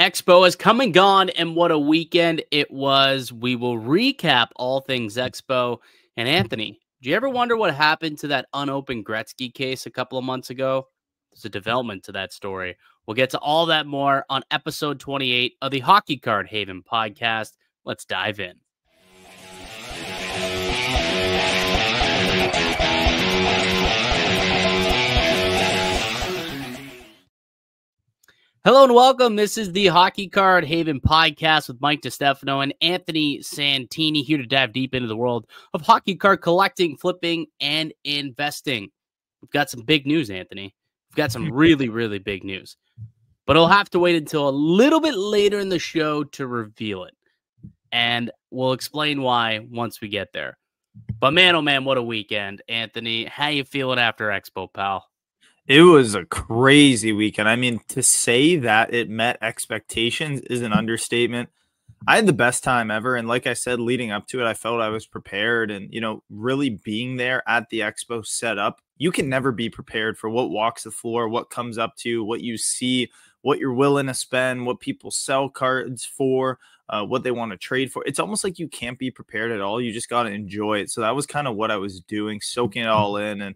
Expo has come and gone, and what a weekend it was. We will recap all things Expo. And Anthony, do you ever wonder what happened to that unopened Gretzky case a couple of months ago? There's a development to that story. We'll get to all that more on episode 28 of the Hockey Card Haven podcast. Let's dive in. Hello and welcome. This is the Hockey Card Haven podcast with Mike Distefano and Anthony Santini, here to dive deep into the world of hockey card collecting, flipping, and investing. We've got some big news, Anthony. We've got some really, really big news. But I'll have to wait until a little bit later in the show to reveal it. And we'll explain why once we get there. But man, oh man, what a weekend. Anthony, how you feeling after Expo, pal? It was a crazy weekend. I mean, to say that it met expectations is an understatement. I had the best time ever. And like I said, leading up to it, I felt I was prepared. And, really being there at the Expo set up, you can never be prepared for what walks the floor, what comes up to you, what you see, what you're willing to spend, what people sell cards for, what they want to trade for. It's almost like you can't be prepared at all. You just got to enjoy it. So that was kind of what I was doing, soaking it all in. And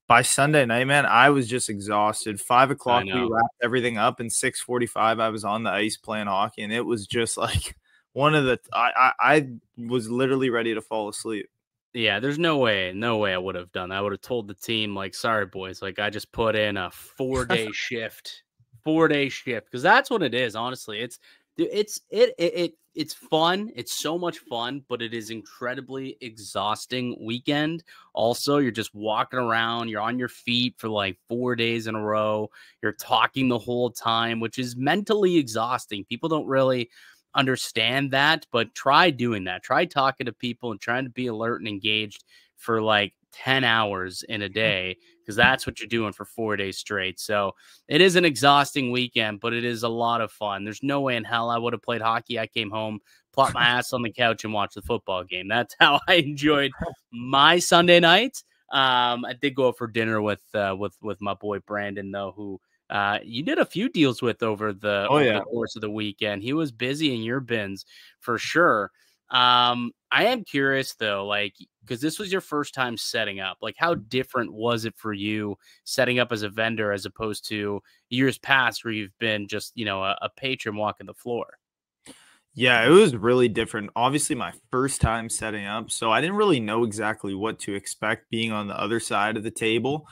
by Sunday night, man, I was just exhausted. 5 o'clock, we wrapped everything up, and 6:45, I was on the ice playing hockey, and it was just like one of the I was literally ready to fall asleep. Yeah, there's no way I would have done that. I would have told the team, like, sorry, boys, like, I just put in a 4-day shift, because that's what it is, honestly. It's fun. It's so much fun, but it is incredibly exhausting weekend. Also, you're just walking around. You're on your feet for like 4 days in a row. You're talking the whole time, which is mentally exhausting. People don't really understand that, but try doing that. Try talking to people and trying to be alert and engaged for like 10 hours in a day, because that's what you're doing for 4 days straight. So it is an exhausting weekend, but it is a lot of fun. There's no way in hell I would have played hockey. I came home, plopped my ass on the couch, and watched the football game. That's how I enjoyed my Sunday night. I did go out for dinner with my boy Brandon, though, who you did a few deals with over the course of the weekend. He was busy in your bins for sure. I am curious though, like, because this was your first time setting up, like, how different was it for you setting up as a vendor as opposed to years past where you've been just, a patron walking the floor? Yeah, it was really different. Obviously, my first time setting up, so I didn't really know exactly what to expect being on the other side of the table.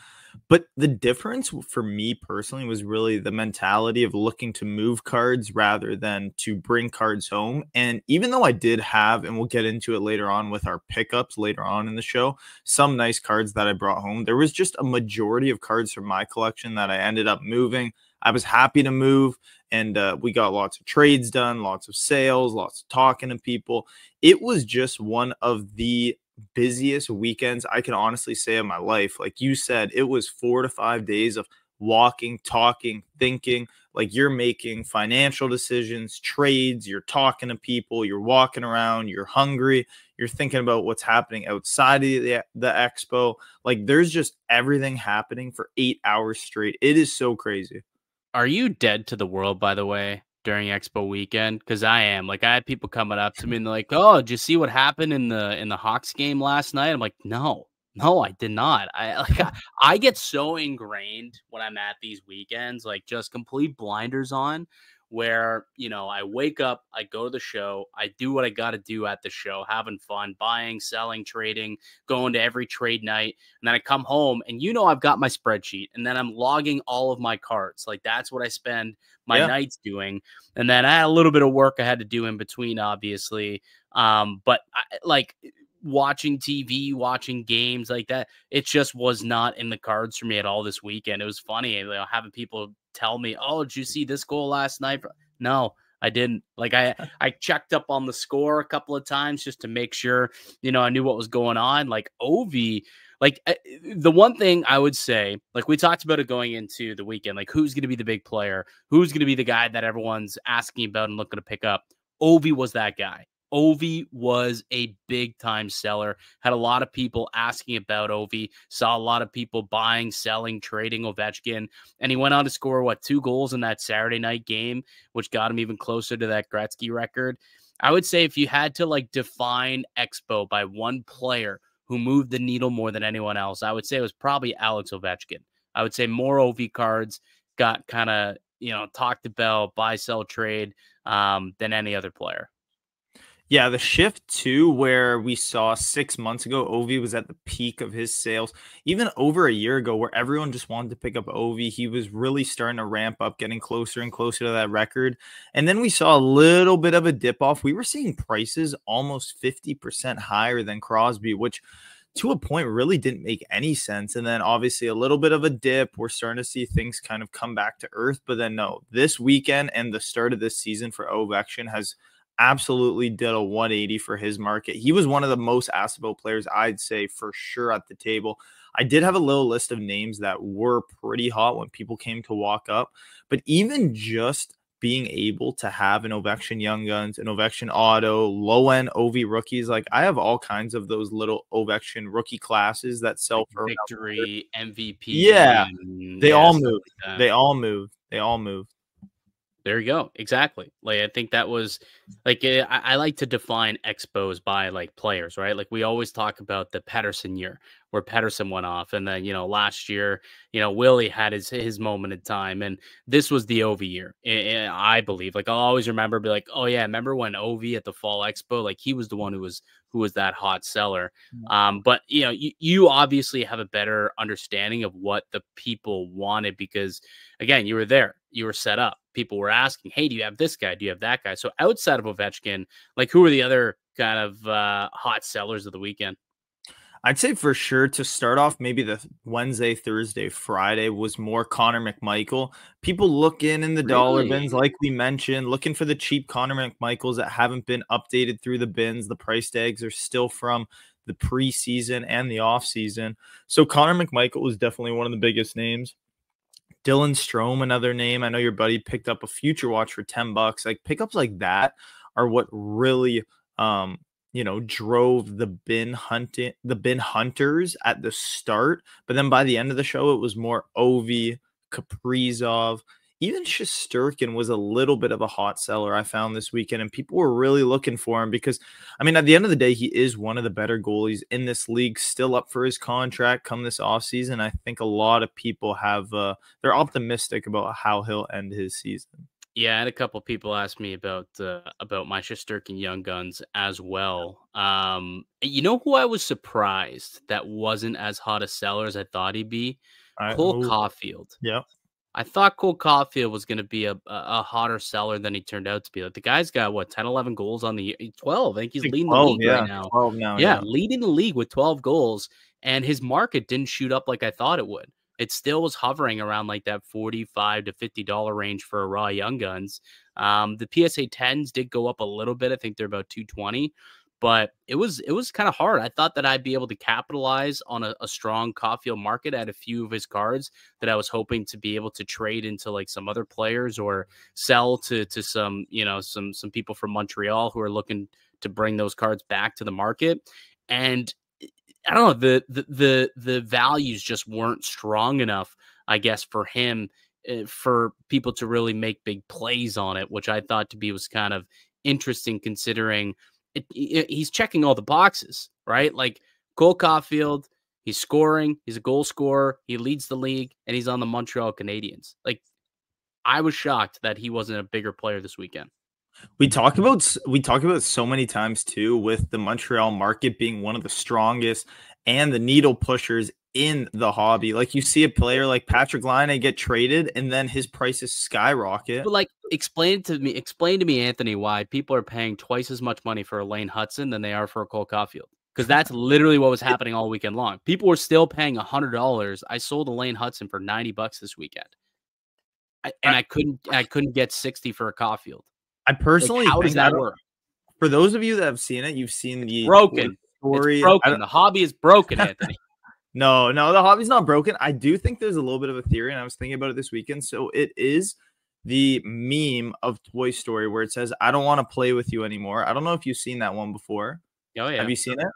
But the difference for me personally was really the mentality of looking to move cards rather than to bring cards home. And even though I did have, and we'll get into it later on with our pickups later on in the show, some nice cards that I brought home, there was just a majority of cards from my collection that I ended up moving. I was happy to move, and we got lots of trades done, lots of sales, lots of talking to people. It was just one of the busiest weekends I can honestly say of my life. Like you said, it was 4 to 5 days of walking, talking, thinking. Like, you're making financial decisions, trades, you're talking to people, you're walking around, you're hungry, you're thinking about what's happening outside of the expo. Like, there's just everything happening for 8 hours straight. It is so crazy. Are you dead to the world, by the way, during Expo weekend? Because I am. Like, I had people coming up to me and they're like, "Oh, did you see what happened in the Hawks game last night?" I'm like, No, I did not. I get so ingrained when I'm at these weekends, like, just complete blinders on, where, I wake up, I go to the show, I do what I got to do at the show, having fun, buying, selling, trading, going to every trade night. And then I come home and, I've got my spreadsheet, and then I'm logging all of my cards. Like, that's what I spend my nights doing. And then I had a little bit of work I had to do in between, obviously. But watching TV, watching games like that, it just was not in the cards for me at all this weekend. It was funny, having people tell me, "Oh, did you see this goal last night?" No, I didn't. Like, I checked up on the score a couple of times just to make sure, I knew what was going on. Like, Ovi, like, the one thing I would say, like, we talked about it going into the weekend, like, who's going to be the big player? Who's going to be the guy that everyone's asking about and looking to pick up? Ovi was that guy. Ovi was a big time seller. Had a lot of people asking about Ovi. Saw a lot of people buying, selling, trading Ovechkin. And he went on to score, 2 goals in that Saturday night game, which got him even closer to that Gretzky record. I would say if you had to like define Expo by one player who moved the needle more than anyone else, I would say it was probably Alex Ovechkin. I would say more Ovi cards got kind of, talked about, buy, sell, trade than any other player. Yeah, the shift too, where we saw 6 months ago, Ovi was at the peak of his sales, even over a year ago, where everyone just wanted to pick up Ovi. He was really starting to ramp up, getting closer and closer to that record. And then we saw a little bit of a dip off. We were seeing prices almost 50% higher than Crosby, which to a point really didn't make any sense. And then obviously a little bit of a dip. We're starting to see things kind of come back to earth. But then no, this weekend and the start of this season for Ovechkin has absolutely did a 180 for his market. He was one of the most asked about players, I'd say, for sure at the table. I did have a little list of names that were pretty hot when people came to walk up, but even just being able to have an Ovechkin Young Guns, an Ovechkin Auto, low-end OV rookies, like I have all kinds of those little Ovechkin rookie classes that sell for Victory, MVP. Yeah, they all moved. Like they all moved. They all moved. There you go. Exactly. Like, I think that was like, I like to define expos by like players, right? Like we always talk about the Pettersson year where Pettersson went off. And then, last year, Willie had his moment in time. And this was the Ovi year, I believe. Like I'll always remember, be like, oh yeah, remember when Ovi at the Fall Expo, like he was the one who was that hot seller. But you obviously have a better understanding of what the people wanted because again, you were there, you were set up. People were asking, hey, do you have this guy? Do you have that guy? So outside of Ovechkin, like who are the other kind of hot sellers of the weekend? I'd say for sure to start off, maybe the Wednesday, Thursday, Friday was more Connor McMichael. People looking in the dollar bins, like we mentioned, looking for the cheap Connor McMichaels that haven't been updated through the bins. The price tags are still from the preseason and the offseason. So Connor McMichael was definitely one of the biggest names. Dylan Strome, another name. I know your buddy picked up a future watch for $10. Like pickups like that are what really drove the bin hunters at the start. But then by the end of the show, it was more Ovi, Kaprizov. Even Shesterkin was a little bit of a hot seller I found this weekend, and people were really looking for him because, I mean, at the end of the day, he is one of the better goalies in this league, still up for his contract come this offseason. I think a lot of people they're optimistic about how he'll end his season. Yeah, I had a couple people ask me about my Shesterkin Young Guns as well. You know who I was surprised that wasn't as hot a seller as I thought he'd be? Cole Caulfield. Yeah. I thought Cole Caulfield was going to be a hotter seller than he turned out to be. Like the guy's got 10, 11 goals on the year. 12. I think he's leading the league right now. 12 now. Yeah, leading the league with 12 goals. And his market didn't shoot up like I thought it would. It still was hovering around like that $45 to $50 range for a raw Young Guns. The PSA 10s did go up a little bit. I think they're about 220. But it was kind of hard. I thought that I'd be able to capitalize on a strong Caulfield market at a few of his cards that I was hoping to be able to trade into like some other players or sell to some, some people from Montreal who are looking to bring those cards back to the market. And I don't know, the values just weren't strong enough, I guess, for him, for people to really make big plays on it, which I thought to be was kind of interesting considering he's checking all the boxes, right? Like Cole Caulfield, he's scoring, he's a goal scorer, he leads the league, and he's on the Montreal Canadiens. Like, I was shocked that he wasn't a bigger player this weekend. We talk about so many times too, with the Montreal market being one of the strongest and the needle pushers in the hobby. Like you see a player like Patrick Laine get traded and then his prices skyrocket. But like explain to me, Anthony, why people are paying twice as much money for a Lane Hudson than they are for a Cole Caulfield. Because that's literally what was happening all weekend long. People were still paying $100. I sold a Lane Hudson for $90 this weekend. I couldn't get 60 for a Caulfield. I personally how does that work? For those of you that have seen it, you've seen the broken story. It's broken. The hobby is broken, Anthony. No, the hobby's not broken. I do think there's a little bit of a theory, and I was thinking about it this weekend. So it is the meme of Toy Story where it says, "I don't want to play with you anymore." I don't know if you've seen that one before. Oh Have yeah. you seen it?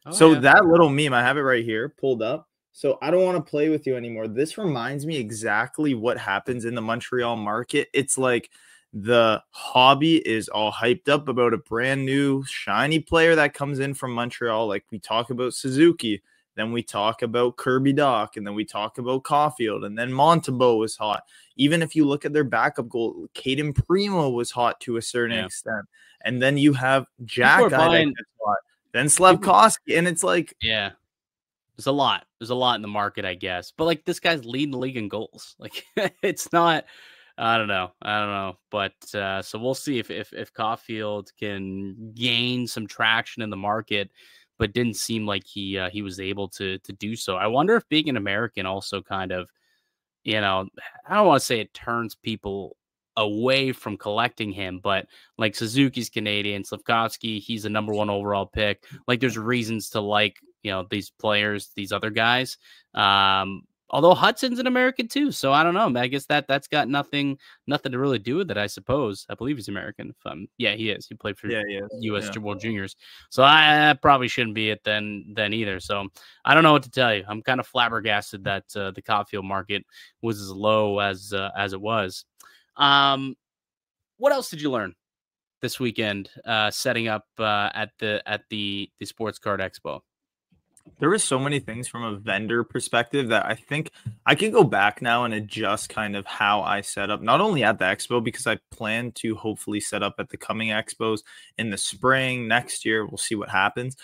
Oh So yeah. that little meme, I have it right here pulled up. So I don't want to play with you anymore. This reminds me exactly what happens in the Montreal market. It's like the hobby is all hyped up about a brand new shiny player that comes in from Montreal. Like we talk about Suzuki, then we talk about Kirby Doc, and then we talk about Caulfield, and then Montembeault was hot. Even if you look at their backup goal, Caden Primo was hot to a certain Yeah. extent. And then you have People Jack are Guy that buying. gets hot. Then People. Slabkowski, and it's like, Yeah. There's a lot. There's a lot in the market, I guess. But like this guy's leading the league in goals. Like it's not. I don't know. I don't know. But so we'll see if Caulfield can gain some traction in the market, but didn't seem like he was able to do so. I wonder if being an American also kind of, I don't want to say it turns people away from collecting him, but like Suzuki's Canadian, Slafkovsky, he's a number one overall pick. Like there's reasons to like, these players, these other guys. Although Hudson's an American too. So I don't know. I guess that's got nothing to really do with it, I suppose. I believe he's American. Yeah, he is. He played for yeah, yeah, US yeah. World Juniors. So I probably shouldn't be it then either. So I don't know what to tell you. I'm kind of flabbergasted that the Caulfield market was as low as it was. What else did you learn this weekend setting up at the Sports Card Expo? There was so many things from a vendor perspective that I think I can go back now and adjust kind of how I set up, not only at the expo, because I plan to hopefully set up at the coming expos in the spring next year. We'll see what happens.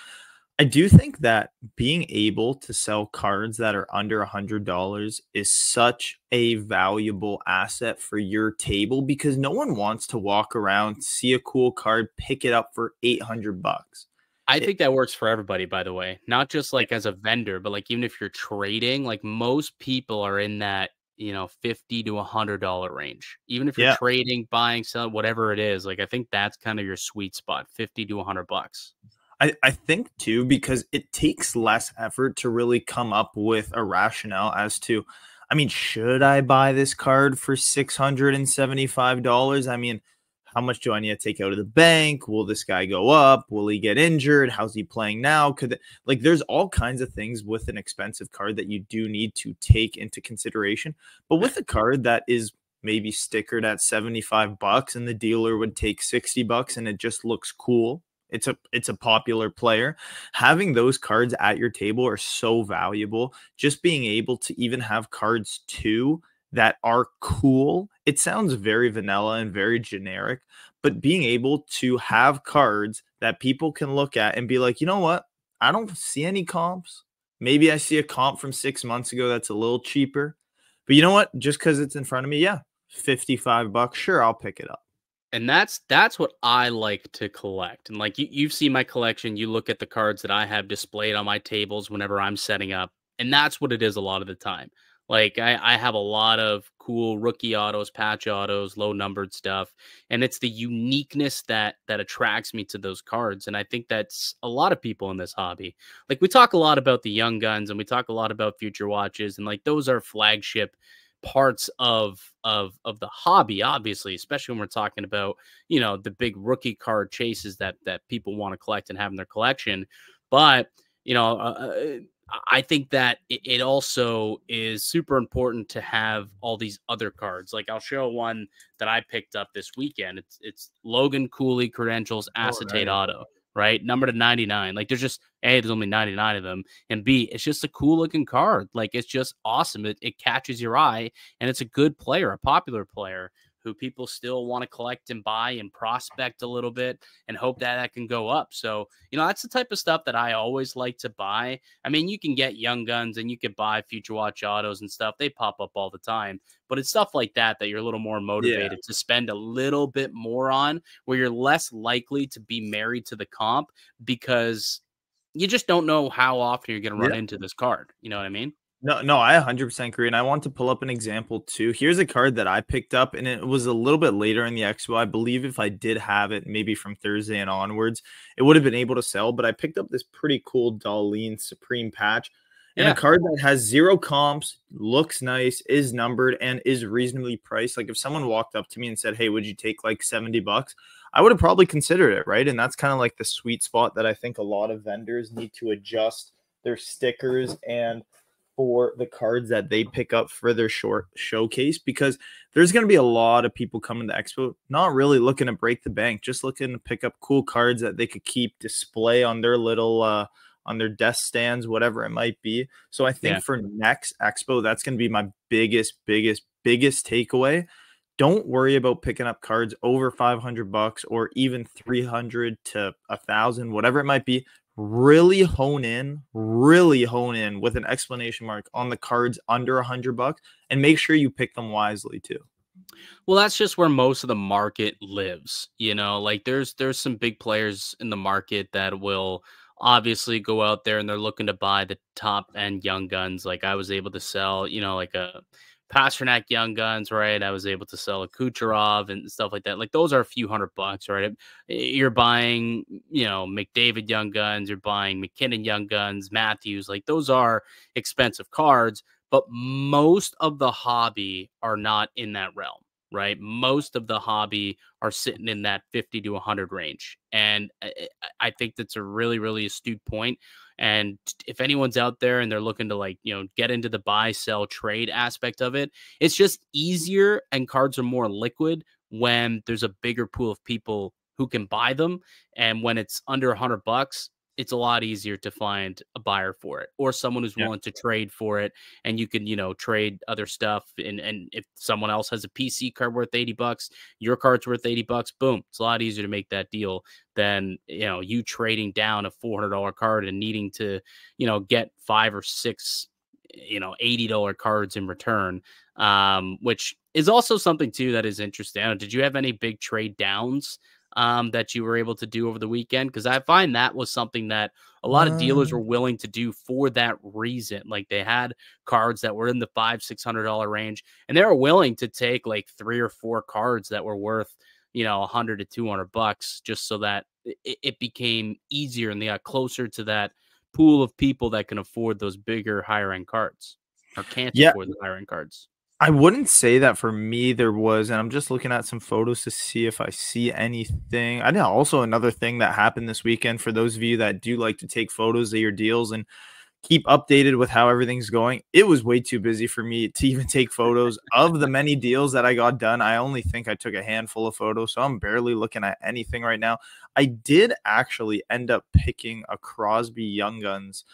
I do think that being able to sell cards that are under $100 is such a valuable asset for your table because no one wants to walk around, see a cool card, pick it up for $800. I It, think that works for everybody, by the way, not just like as a vendor, but like even if you're trading, like most people are in that, $50 to $100 range. Even if you're yeah, trading, buying, selling, whatever it is, like I think that's kind of your sweet spot, 50 to $100. I think too, because it takes less effort to really come up with a rationale as to, I mean, should I buy this card for $675? I mean, how much do I need to take out of the bank? Will this guy go up? Will he get injured? How's he playing now? Like there's all kinds of things with an expensive card that you do need to take into consideration. But with a card that is maybe stickered at $75 and the dealer would take $60 and it just looks cool, it's a popular player. Having those cards at your table are so valuable. Just being able to even have cards too that are cool. It sounds very vanilla and very generic, but being able to have cards that people can look at and be like, you know what? I don't see any comps. Maybe I see a comp from 6 months ago that's a little cheaper. But you know what? Just because it's in front of me, yeah, $55. Sure, I'll pick it up. And that's what I like to collect. And like you've seen my collection, you look at the cards that I have displayed on my tables whenever I'm setting up, and that's what it is a lot of the time. Like I have a lot of cool rookie autos, patch autos, low numbered stuff, and it's the uniqueness that attracts me to those cards. And I think that's a lot of people in this hobby. Like we talk a lot about the young guns, and we talk a lot about future watches, and like those are flagship parts of the hobby, obviously, especially when we're talking about the big rookie card chases that people want to collect and have in their collection. But I think that it also is super important to have all these other cards. Like I'll show one that I picked up this weekend. It's Logan Cooley Credentials Oh, Acetate nice. Auto, right? Number to 99. Like there's just there's only 99 of them, and B, it's just a cool looking card. Like it's just awesome. It catches your eye, and it's a good player, a popular player who people still want to collect and buy and prospect a little bit and hope that can go up. So, that's the type of stuff that I always like to buy. I mean, you can get young guns and you can buy future watch autos and stuff. They pop up all the time, but it's stuff like that you're a little more Yeah. motivated to spend a little bit more on, where you're less likely to be married to the comp because you just don't know how often you're going to run Yeah. into this card. You know what I mean? No, I 100% agree. And I want to pull up an example too. Here's a card that I picked up, and it was a little bit later in the expo. I believe if I did have it, maybe from Thursday and onwards, it would have been able to sell. But I picked up this pretty cool Darlene Supreme patch. And a card that has 0 comps, looks nice, is numbered, and is reasonably priced. Like if someone walked up to me and said, hey, would you take like $70? I would have probably considered it, right? And that's kind of like the sweet spot that I think a lot of vendors need to adjust their stickers and for the cards that they pick up for their short showcase, because there's going to be a lot of people coming to Expo not really looking to break the bank, just looking to pick up cool cards that they could keep, display on their little on their desk stands, whatever it might be. So I think for next Expo, that's going to be my biggest takeaway. Don't worry about picking up cards over $500 or even 300 to 1,000, whatever it might be. Really hone in with an exclamation mark on the cards under $100 and make sure you pick them wisely too. Well, that's just where most of the market lives. You know, like there's some big players in the market that will obviously go out there and they're looking to buy the top end young guns. Like I was able to sell, you know, like a Pasternak young guns, right? I was able to sell a Kucherov and stuff like that. Like those are a few $100, right? You're buying, you know, McDavid young guns, you're buying McKinnon young guns, Matthews, like those are expensive cards, but most of the hobby are not in that realm, right? Most of the hobby are sitting in that 50 to 100 range. And I think that's a really, really astute point. And if anyone's out there and they're looking to like, you know, get into the buy, sell, trade aspect of it, it's just easier and cards are more liquid when there's a bigger pool of people who can buy them. And when it's under $100, it's a lot easier to find a buyer for it or someone who's willing to trade for it. And you can, you know, trade other stuff. And if someone else has a PC card worth $80, your card's worth $80, boom. It's a lot easier to make that deal than, you know, you trading down a $400 card and needing to, you know, get 5 or 6, you know, $80 cards in return, which is also something too that is interesting. Did you have any big trade downs that you were able to do over the weekend? Because I find that was something that a lot of dealers were willing to do for that reason. Like they had cards that were in the $500-$600 range, and they were willing to take like 3 or 4 cards that were worth, you know, $100 to $200, just so that it became easier and they got closer to that pool of people that can afford those bigger, higher end cards or can't afford the higher end cards. I wouldn't say that for me there was, and I'm just looking at some photos to see if I see anything. I know also another thing that happened this weekend for those of you that do like to take photos of your deals and keep updated with how everything's going. It was way too busy for me to even take photos of the many deals that I got done. I only think I took a handful of photos, so I'm barely looking at anything right now. I did actually end up picking a Crosby Young Guns.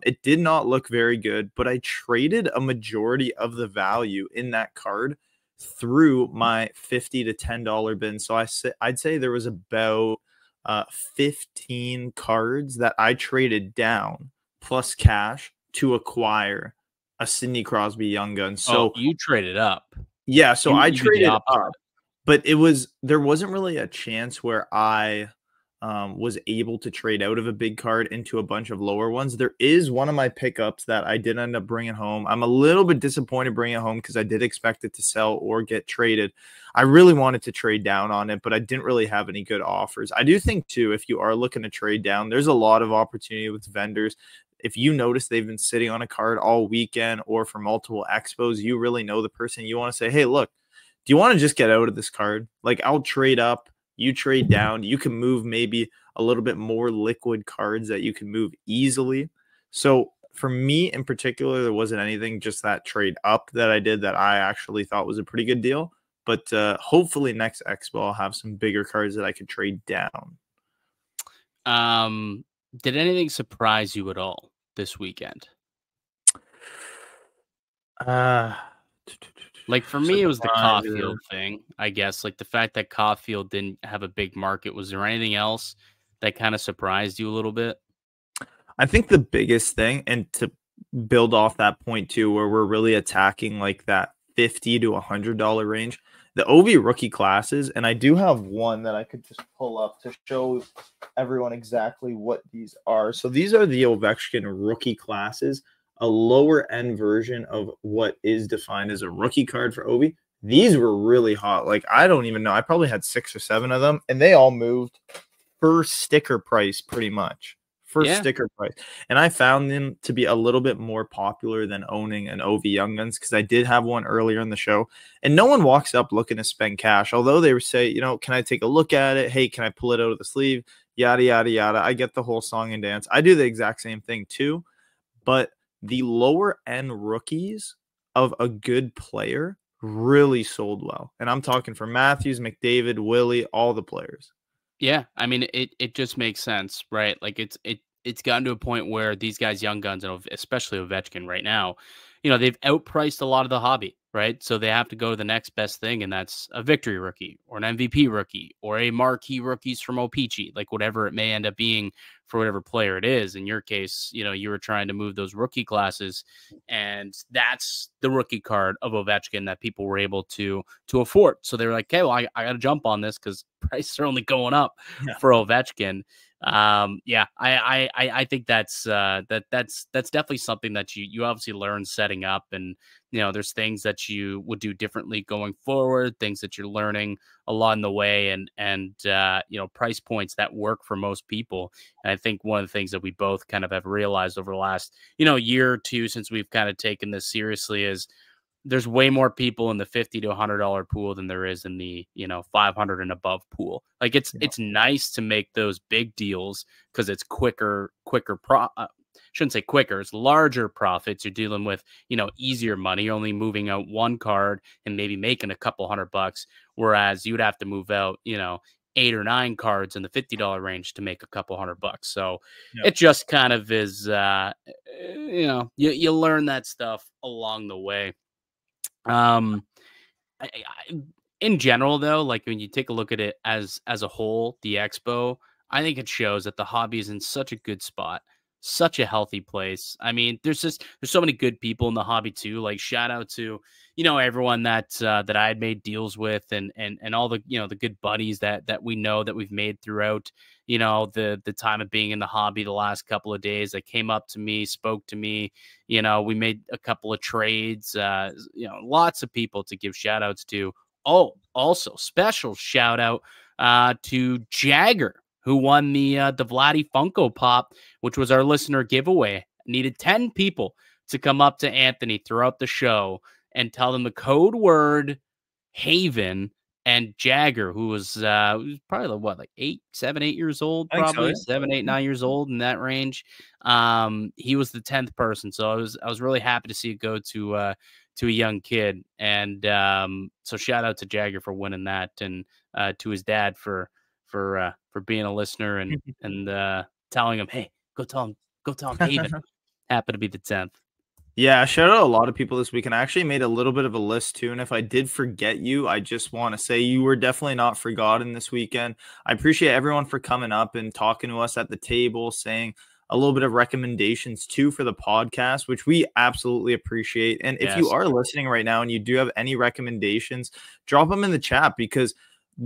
It did not look very good, but I traded a majority of the value in that card through my $50 to $10 bin. So I'd say there was about 15 cards that I traded down plus cash to acquire a Sidney Crosby Young Gun. So you traded up. Yeah, so I traded up, but there wasn't really a chance where I was able to trade out of a big card into a bunch of lower ones. There is one of my pickups that I did end up bringing home. I'm a little bit disappointed bringing it home because I did expect it to sell or get traded. I really wanted to trade down on it, but I didn't really have any good offers. I do think too, if you are looking to trade down, there's a lot of opportunity with vendors. If you notice they've been sitting on a card all weekend or for multiple expos, you really know the person. You want to say, hey, look, do you want to just get out of this card? Like, I'll trade up. You trade down, you can move maybe a little bit more liquid cards that you can move easily. So for me in particular, there wasn't anything, just that trade up that I did that I actually thought was a pretty good deal. But hopefully next Expo, I'll have some bigger cards that I could trade down. Did anything surprise you at all this weekend? Like for me, it was the Caulfield thing, I guess. Like the fact that Caulfield didn't have a big market. Was there anything else that kind of surprised you a little bit? I think the biggest thing, and to build off that point too, where we're really attacking like that $50 to $100 range, the OV rookie classes, and I do have one that I could just pull up to show everyone exactly what these are. So these are the Ovechkin rookie classes, a lower end version of what is defined as a rookie card for Ovi. These were really hot. Like, I don't even know. I probably had 6 or 7 of them, and they all moved for sticker price pretty much for Yeah. sticker price. And I found them to be a little bit more popular than owning an OV Young Guns, because I did have one earlier in the show, and no one walks up looking to spend cash. Although they would say, you know, can I take a look at it? Hey, can I pull it out of the sleeve? Yada, yada, yada. I get the whole song and dance. I do the exact same thing too. But the lower end rookies of a good player really sold well. And I'm talking for Matthews, McDavid, Willie, all the players. Yeah, I mean, it just makes sense, right? Like it's gotten to a point where these guys, young guns, and especially Ovechkin right now, you know, they've outpriced a lot of the hobby, right? So they have to go to the next best thing, and that's a victory rookie or an MVP rookie or a marquee rookies from OPC, like whatever it may end up being for whatever player it is. In your case, you know, you were trying to move those rookie classes, and that's the rookie card of Ovechkin that people were able to afford. So they were like, okay, well, I got to jump on this because prices are only going up for Ovechkin. Yeah, I think that's definitely something that you obviously learn setting up, and you know, there's things that you would do differently going forward, things that you're learning along the way, and you know, price points that work for most people. And I think one of the things that we both kind of have realized over the last, you know, year or two since we've kind of taken this seriously is there's way more people in the $50 to $100 pool than there is in the, you know, 500 and above pool. Like it's nice to make those big deals because it's shouldn't say quicker, it's larger profits. You're dealing with, you know, easier money. You're only moving out one card and maybe making a couple $100, whereas you'd have to move out, you know, 8 or 9 cards in the $50 range to make a couple $100. So it just kind of is, you know, you learn that stuff along the way. I, in general, though, like when you take a look at it as a whole, the Expo, I think it shows that the hobby is in such a good spot, such a healthy place. I mean, there's so many good people in the hobby too. Like shout out to, you know, everyone that that I had made deals with, and all the, you know, the good buddies that we know that we've made throughout, you know, the time of being in the hobby the last couple of days, that came up to me, spoke to me. You know, we made a couple of trades, you know, lots of people to give shout outs to. Oh, also special shout out to Jagger, who won the Vladdy Funko Pop, which was our listener giveaway. Needed 10 people to come up to Anthony throughout the show and tell them the code word Haven, and Jagger, who was probably like 8 years old, probably so, yeah. 7, 8, 9 years old, in that range. He was the 10th person, so I was really happy to see it go to a young kid. And so shout out to Jagger for winning that, and to his dad for being a listener and telling him, hey, go tell him Haven happened to be the 10th. Yeah, shout out a lot of people this week, and I actually made a little bit of a list too. And if I did forget you, I just want to say you were definitely not forgotten this weekend. I appreciate everyone for coming up and talking to us at the table, saying a little bit of recommendations too for the podcast, which we absolutely appreciate. And if you are listening right now and you do have any recommendations, drop them in the chat, because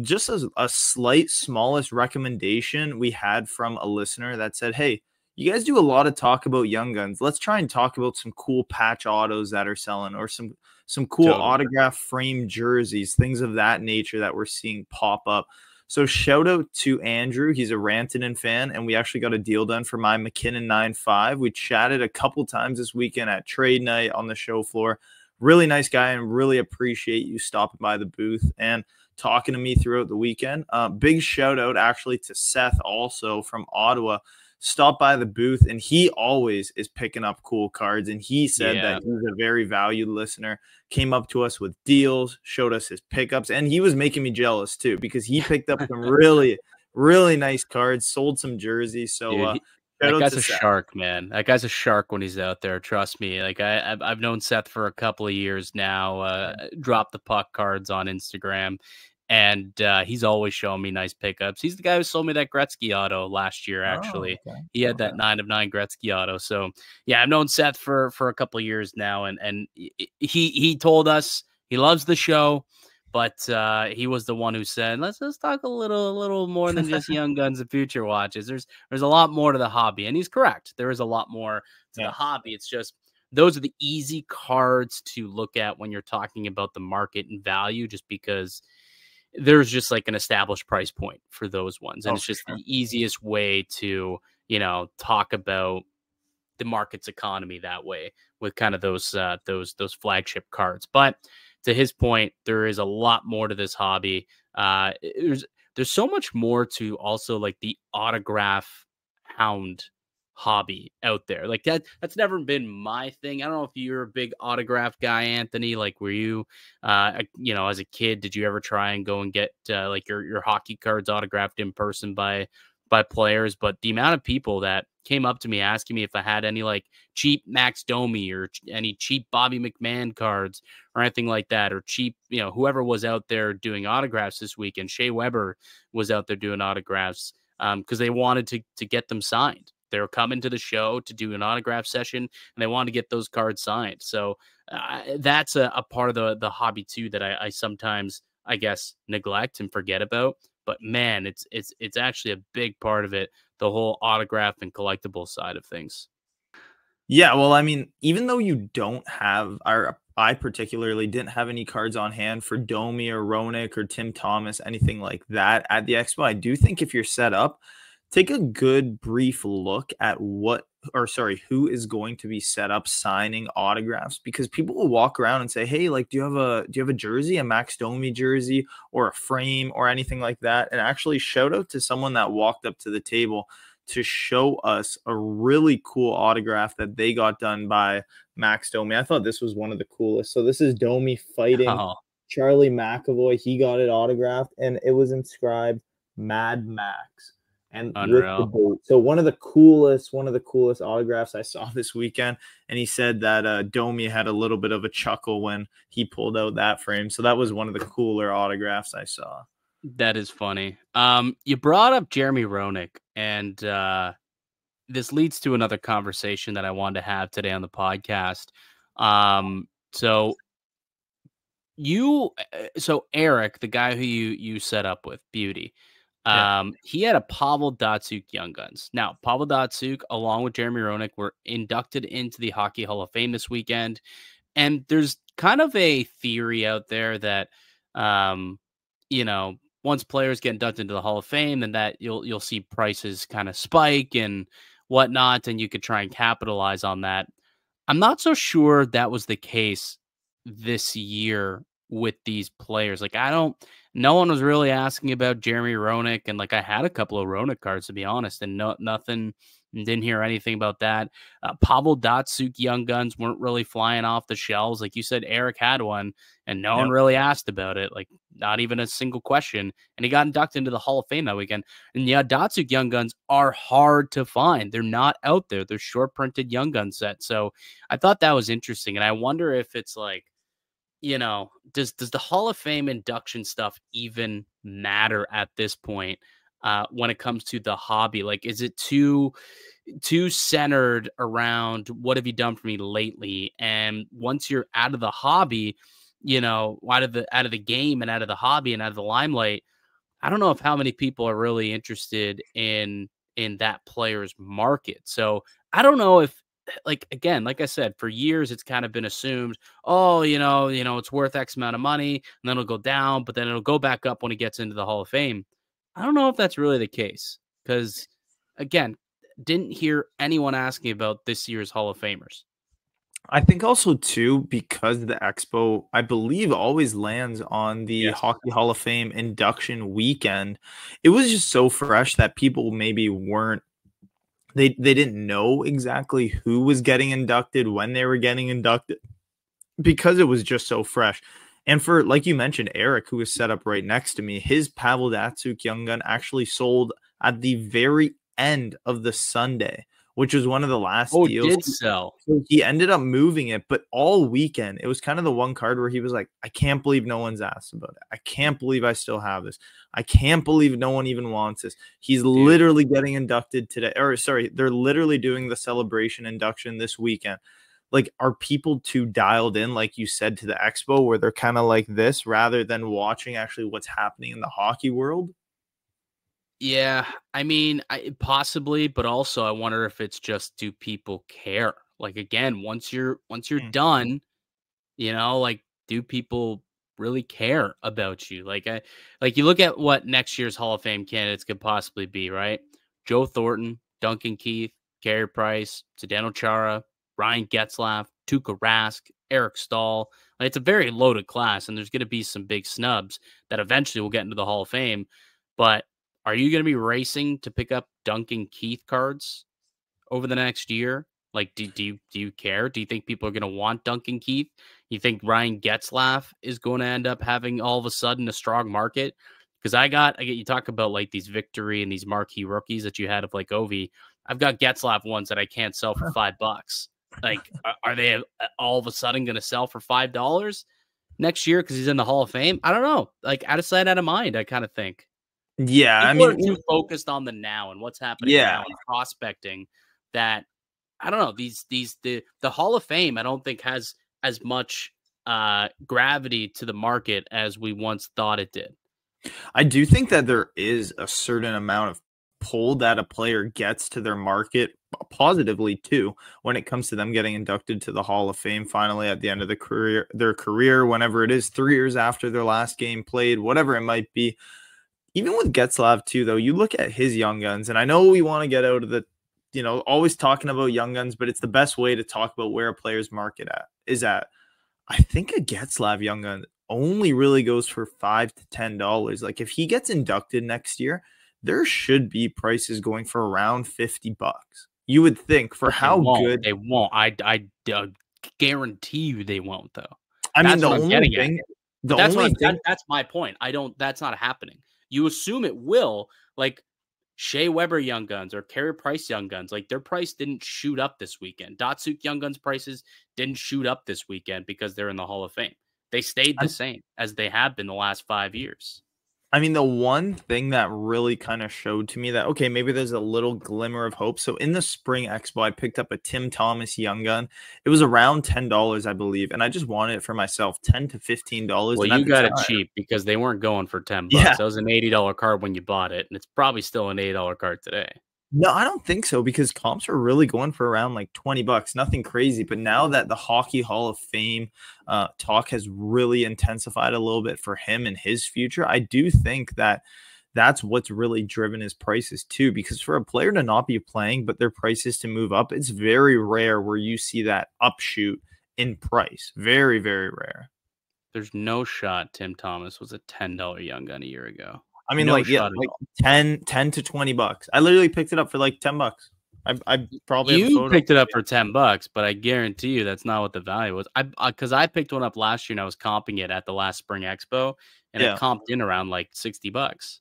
just as a smallest recommendation we had from a listener that said, hey, you guys do a lot of talk about young guns. Let's try and talk about some cool patch autos that are selling, or some cool autograph frame jerseys, things of that nature that we're seeing pop up. So shout out to Andrew. He's a Rantanen fan, and we actually got a deal done for my McKinnon 9.5. We chatted a couple times this weekend at trade night on the show floor. Really nice guy, and really appreciate you stopping by the booth and talking to me throughout the weekend. Big shout out actually to Seth, also from Ottawa. Stopped by the booth, and he always is picking up cool cards. And he said that he's a very valued listener, came up to us with deals, showed us his pickups, and he was making me jealous too, because he picked up some really, really nice cards, sold some jerseys. So dude, that guy's a shark, man. That guy's a shark when he's out there. Trust me. Like I've known Seth for a couple of years now. Drop the puck cards on Instagram. And he's always showing me nice pickups. He's the guy who sold me that Gretzky auto last year, actually. Oh, okay. He had that 9 of 9 Gretzky auto. So, yeah, I've known Seth for a couple of years now. And he told us he loves the show, but he was the one who said, let's talk a little more than just young guns and future watches. There's a lot more to the hobby. And he's correct. There is a lot more to the hobby. It's just those are the easy cards to look at when you're talking about the market and value, just because there's just like an established price point for those ones. And it's just the easiest way to, talk about the market's economy that way with kind of those flagship cards. But to his point, there is a lot more to this hobby. There's so much more to also like the autograph hound hobby out there. Like that's never been my thing. I don't know if you're a big autograph guy, Anthony. Like were you as a kid, did you ever try and go and get like your hockey cards autographed in person by players? But the amount of people that came up to me asking me if I had any like cheap Max Domi or any cheap Bobby McMahon cards or anything like that, or cheap, whoever was out there doing autographs this weekend. Shea Weber was out there doing autographs because they wanted to get them signed. They were coming to the show to do an autograph session, and they wanted to get those cards signed. So that's a part of the hobby too that I sometimes, I guess, neglect and forget about. But man, it's actually a big part of it, the whole autograph and collectible side of things. Yeah, well, I mean, even though you don't have, or I particularly didn't have any cards on hand for Domi or Roenick or Tim Thomas, anything like that at the Expo, I do think if you're set up, take a good brief look at who is going to be set up signing autographs, because people will walk around and say, hey, like, do you have a jersey, a Max Domi jersey or a frame or anything like that? And actually shout out to someone that walked up to the table to show us a really cool autograph that they got done by Max Domi. I thought this was one of the coolest. So this is Domi fighting Charlie McAvoy. He got it autographed and it was inscribed Mad Max. And unreal. With the boat. So one of the coolest autographs I saw this weekend. And he said that Domi had a little bit of a chuckle when he pulled out that frame. So that was one of the cooler autographs I saw. That is funny. You brought up Jeremy Roenick, and this leads to another conversation that I wanted to have today on the podcast. So Eric, the guy who you set up with, Beauty, he had a Pavel Datsyuk Young Guns. Now, Pavel Datsyuk, along with Jeremy Roenick, were inducted into the Hockey Hall of Fame this weekend. And there's kind of a theory out there that, once players get inducted into the Hall of Fame, then that you'll see prices kind of spike and whatnot, and you could try and capitalize on that. I'm not so sure that was the case this year with these players. Like, no one was really asking about Jeremy Roenick, and like I had a couple of Roenick cards, to be honest, and nothing. Didn't hear anything about that. Pavel Datsyuk Young Guns weren't really flying off the shelves. Like you said, Eric had one, and no one really asked about it. Like, not even a single question. And he got inducted into the Hall of Fame that weekend. And yeah, Datsyuk Young Guns are hard to find. They're not out there. They're short printed Young Gun sets. So I thought that was interesting. And I wonder if it's like, does the Hall of Fame induction stuff even matter at this point? When it comes to the hobby, like, is it too centered around what have you done for me lately? And once you're out of the hobby, out of the game and out of the hobby and out of the limelight, I don't know if how many people are really interested in that player's market. So I don't know if, like, again, like I said, for years it's kind of been assumed, it's worth X amount of money, and then it'll go down, but then it'll go back up when he gets into the Hall of Fame. I don't know if that's really the case because, again, didn't hear anyone asking about this year's Hall of Famers. I think also, too, because the Expo, I believe, always lands on the Hockey Hall of Fame induction weekend, it was just so fresh that people maybe weren't, they didn't know exactly who was getting inducted, when they were getting inducted, because it was just so fresh. And for, like you mentioned, Eric, who was set up right next to me, his Pavel Datsyuk Young Gun actually sold at the very end of the Sunday, which was one of the last deals. It did sell. So he ended up moving it, but all weekend, it was kind of the one card where he was like, I can't believe no one's asked about it. I can't believe I still have this. I can't believe no one even wants this. He's literally getting inducted today. Or sorry, they're literally doing the celebration induction this weekend. Like, are people too dialed in, like you said, to the Expo where they're kind of like this rather than watching actually what's happening in the hockey world? Yeah, I mean, possibly, but also I wonder if it's just, do people care? Like, again, once you're done, like, do people really care about you? Like, you look at what next year's Hall of Fame candidates could possibly be, right? Joe Thornton, Duncan Keith, Carey Price, Zdeno Chara, Ryan Getzlaf, Tuukka Rask, Eric Stahl. Like, it's a very loaded class, and there's going to be some big snubs that eventually will get into the Hall of Fame. But are you going to be racing to pick up Duncan Keith cards over the next year? Like, do you care? Do you think people are going to want Duncan Keith? You think Ryan Getzlaf is going to end up having all of a sudden a strong market? Because I get you talk about like these victory and these marquee rookies that you had of like Ovi. I've got Getzlaf ones that I can't sell for $5. Like, are they all of a sudden going to sell for $5 next year because he's in the Hall of Fame? I don't know. Like, out of sight, out of mind, I kind of think. Yeah, People are too focused on the now and what's happening now and prospecting that, I don't know, the Hall of Fame, I don't think has as much gravity to the market as we once thought it did. I do think that there is a certain amount of pull that a player gets to their market positively too when it comes to them getting inducted to the Hall of Fame finally at the end of their career, whenever it is, 3 years after their last game played, whatever it might be. Even with Getzlaf too, though, you look at his young guns, and I know we want to get out of the, always talking about young guns, but it's the best way to talk about where a player's market is at. I think a Getzlaf young gun only really goes for $5 to $10. Like, if he gets inducted next year, there should be prices going for around $50. You would think for how good they won't. I guarantee you they won't, though. I mean, the only thing, that's my point. That's not happening. You assume it will, like Shea Weber Young Guns or Carey Price Young Guns. Like, their price didn't shoot up this weekend. Datsuk Young Guns prices didn't shoot up this weekend because they're in the Hall of Fame. They stayed the same as they have been the last 5 years. I mean, the one thing that really kind of showed to me that, okay, maybe there's a little glimmer of hope. So in the Spring Expo, I picked up a Tim Thomas Young Gun. It was around $10, I believe. And I just wanted it for myself, $10 to $15. Well, you got it cheap because they weren't going for $10. Yeah. That was an $80 card when you bought it. And it's probably still an $80 card today. No, I don't think so, because comps are really going for around like $20, nothing crazy. But now that the Hockey Hall of Fame talk has really intensified a little bit for him and his future, I do think that that's what's really driven his prices too. Because for a player to not be playing, but their prices to move up, it's very rare where you see that upshoot in price. Very, very rare. There's no shot Tim Thomas was a $10 Young Gun a year ago. I mean, like 10 to $20. I literally picked it up for like $10. I probably picked it up for $10, but I guarantee you that's not what the value was. Because I picked one up last year and I was comping it at the last Spring Expo, and it comped in around like $60.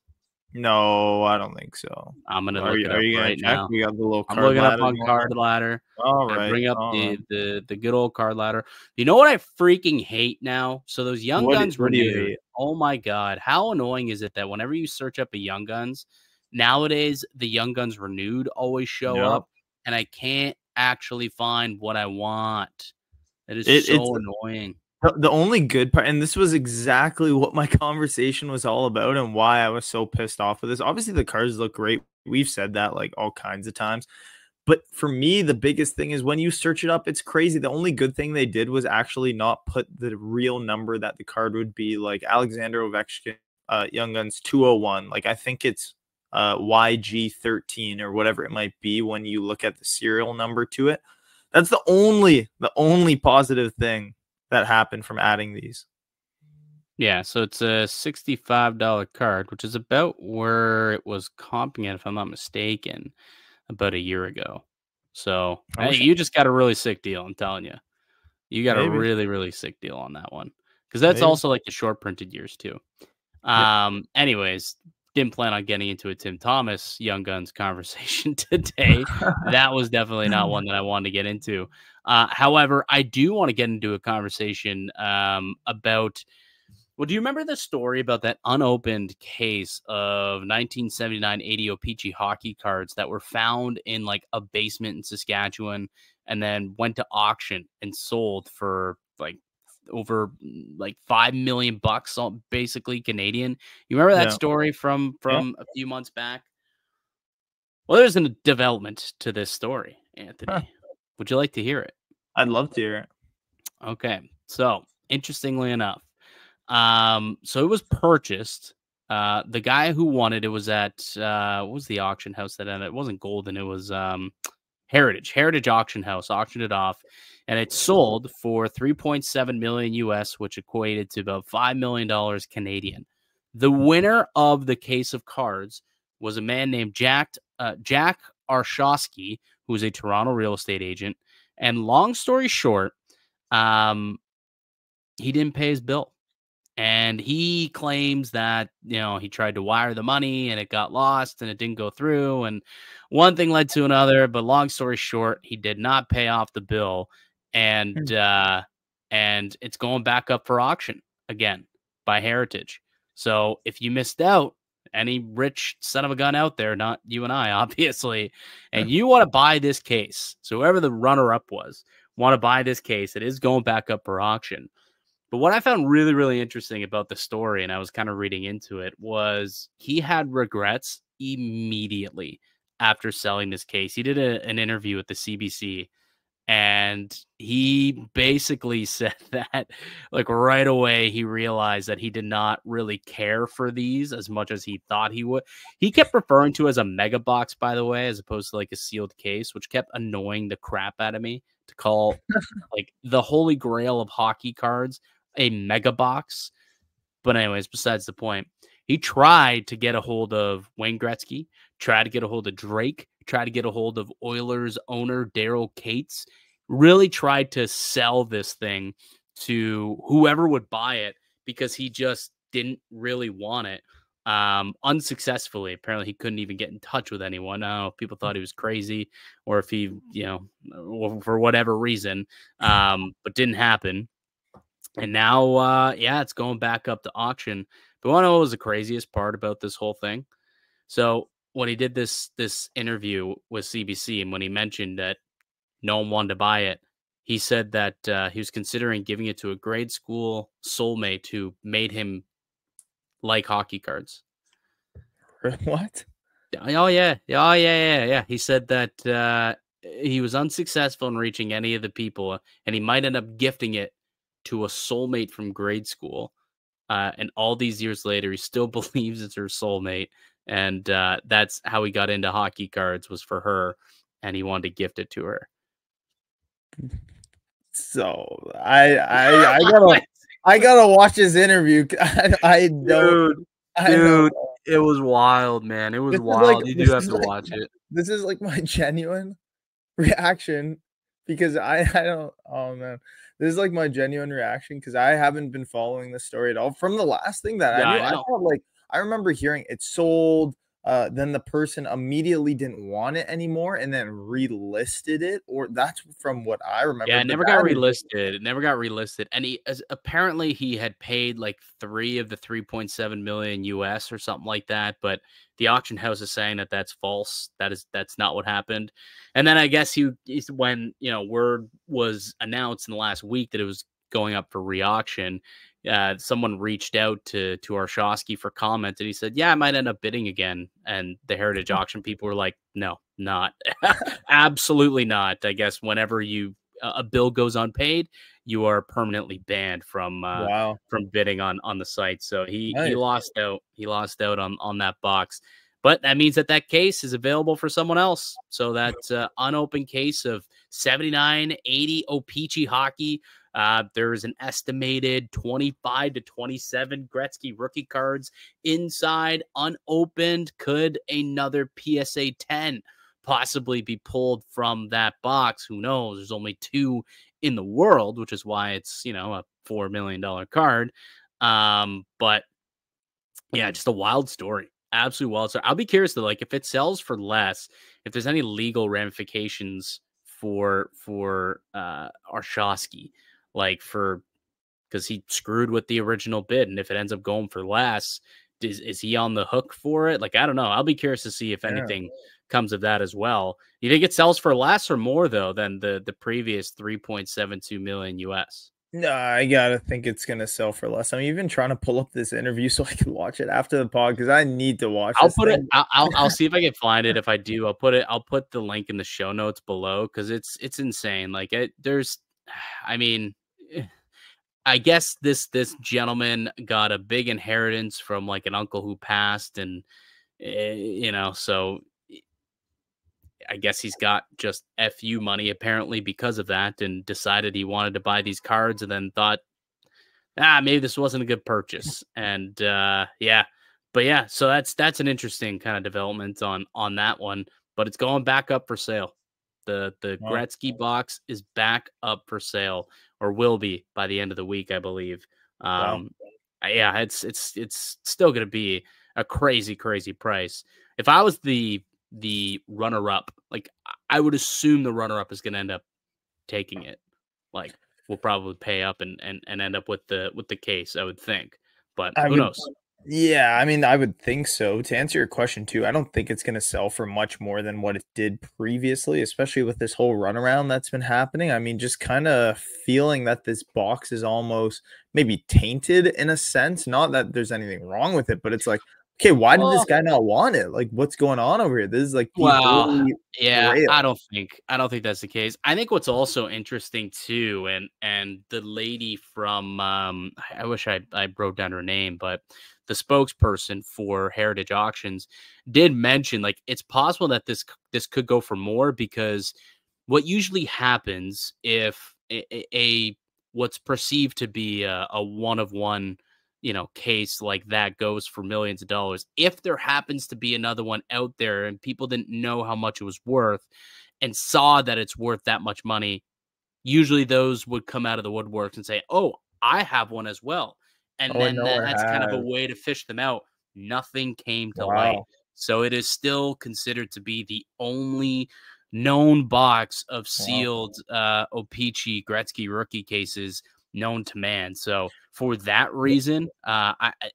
No, I don't think so. I'm gonna look it up right now. We got the little I'm looking up on Card Ladder. All right. Bring up the good old Card Ladder. You know what I freaking hate now? So those Young Guns renewed. Oh my God. How annoying is it that whenever you search up a Young Guns, nowadays the Young Guns renewed always show up, and I can't actually find what I want. It is so annoying. The only good part, and this was exactly what my conversation was all about and why I was so pissed off with this. Obviously, the cards look great. We've said that like all kinds of times. But for me, the biggest thing is when you search it up, it's crazy. The only good thing they did was actually not put the real number that the card would be, like Alexander Ovechkin, Young Guns 201. Like, I think it's YG13 or whatever it might be when you look at the serial number to it. That's the only positive thing that happened from adding these. Yeah, so it's a $65 card, which is about where it was comping at, if I'm not mistaken, about a year ago. So hey, you just got a really sick deal, I'm telling you. You got a really, really sick deal on that one. Because that's also like the short printed years too. Anyways, didn't plan on getting into a Tim Thomas Young Guns conversation today. That was definitely not one that I wanted to get into. However, I do want to get into a conversation about, well, do you remember the story about that unopened case of 1979 80 OPC hockey cards that were found in like a basement in Saskatchewan and then went to auction and sold for like over like $5 million, basically Canadian? You remember that story from a few months back? Well, there's a development to this story, Anthony. Would you like to hear it? I'd love to hear it. Okay. So interestingly enough, so it was purchased The guy who won it, it was at what was the auction house that ended? It wasn't Golden, it was Heritage Auction House auctioned it off, and it sold for 3.7 million US, which equated to about $5 million Canadian. The winner of the case of cards was a man named Jack Arshosky, who is a Toronto real estate agent. And long story short, he didn't pay his bill. And he claims that, he tried to wire the money and it got lost and it didn't go through. And one thing led to another. But long story short, he did not pay off the bill. And it's going back up for auction again by Heritage. So if you missed out, any rich son of a gun out there, not you and I, obviously, and you want to buy this case, so whoever the runner-up was, want to buy this case, it is going back up for auction. But what I found really, really interesting about the story, and I was kind of reading into it, was he had regrets immediately after selling this case. He did an interview with the CBC, and he basically said that, like, right away, he realized that he did not really care for these as much as he thought he would. He kept referring to it as a mega box, by the way, as opposed to like a sealed case, which kept annoying the crap out of me to call like the holy grail of hockey cards a mega box. But anyways, besides the point, he tried to get a hold of Wayne Gretzky, tried to get a hold of Drake, tried to get a hold of Oilers owner Daryl Cates, really tried to sell this thing to whoever would buy it because he just didn't really want it. Unsuccessfully. Apparently he couldn't even get in touch with anyone. I don't know if people thought he was crazy or if he, for whatever reason, but didn't happen. And now, it's going back up to auction. But want to know what was the craziest part about this whole thing? So when he did this interview with CBC, and when he mentioned that no one wanted to buy it, he said that he was considering giving it to a grade school soulmate who made him like hockey cards. What? Oh yeah. He said that he was unsuccessful in reaching any of the people, and he might end up gifting it to a soulmate from grade school. And all these years later, he still believes it's her soulmate. And that's how he got into hockey cards, was for her, and he wanted to gift it to her. So I gotta watch this interview. I don't. Dude, it was wild, man. It was wild. You do have to watch it. This is like my genuine reaction because I don't. Oh man, this is like my genuine reaction because I haven't been following this story at all. From the last thing that I knew, I thought, I remember hearing it sold. Then the person immediately didn't want it anymore and then relisted it, or that's from what I remember. Yeah, it never got relisted. It never got relisted. And apparently he had paid like 3 of the 3.7 million US or something like that. But the auction house is saying that that's false. That's not what happened. And then I guess when word was announced in the last week that it was going up for re-auction, someone reached out to Arshosky for comment, and he said, yeah, I might end up bidding again. And the Heritage Auction people were like, no, not. Absolutely not. I guess whenever a bill goes unpaid, you are permanently banned from bidding on the site. So he lost out. He lost out on that box. But that means that case is available for someone else. So that unopened case of 79-80 OPC hockey. There's an estimated 25 to 27 Gretzky rookie cards inside, unopened. Could another PSA 10 possibly be pulled from that box? Who knows? There's only 2 in the world, which is why it's, a $4 million card. But yeah, just a wild story. Absolutely wild story. I'll be curious to if it sells for less, if there's any legal ramifications for Arshosky, because he screwed with the original bid, and if it ends up going for less, is he on the hook for it? I don't know. I'll be curious to see if anything comes of that as well. You think it sells for less or more though than the previous 3.72 million US? No, I gotta think it's gonna sell for less. I'm even trying to pull up this interview so I can watch it after the pod because I need to watch. I'll see if I can find it. If I do, I'll put the link in the show notes below because it's insane. I guess this gentleman got a big inheritance from like an uncle who passed, and so I guess he's got just FU money apparently because of that, and decided he wanted to buy these cards, and then thought, maybe this wasn't a good purchase. And yeah, but yeah, so that's an interesting kind of development on that one. But it's going back up for sale. The Wow. Gretzky box is back up for sale, or will be by the end of the week, I believe. Wow. Yeah, it's still going to be a crazy price. If I was the runner up, like I would assume the runner up is going to end up taking it. Like we'll probably pay up and end up with the case, I would think. But I who would, knows? yeah, I mean, I would think so. To answer your question too, I don't think it's going to sell for much more than what it did previously, especially with this whole runaround that's been happening. I mean, just kind of feeling that this box is almost maybe tainted in a sense. Not that there's anything wrong with it, but it's like, okay, why did this Well, guy not want it? Like, what's going on over here? This is like the well, holy yeah, grail. I don't think that's the case. I think what's also interesting too, and the lady from I wish I wrote down her name, but the spokesperson for Heritage Auctions did mention like it's possible that this could go for more, because what usually happens if a what's perceived to be a one of one, case like that goes for millions of dollars, if there happens to be another one out there and people didn't know how much it was worth and saw that it's worth that much money, usually those would come out of the woodworks and say, "Oh, I have one as well." And Oh, I then know it that's kind of a has. way to fish them out. Nothing came to light. Wow. So it is still considered to be the only known box of Wow. sealed OPC Gretzky rookie cases known to man. So for that reason,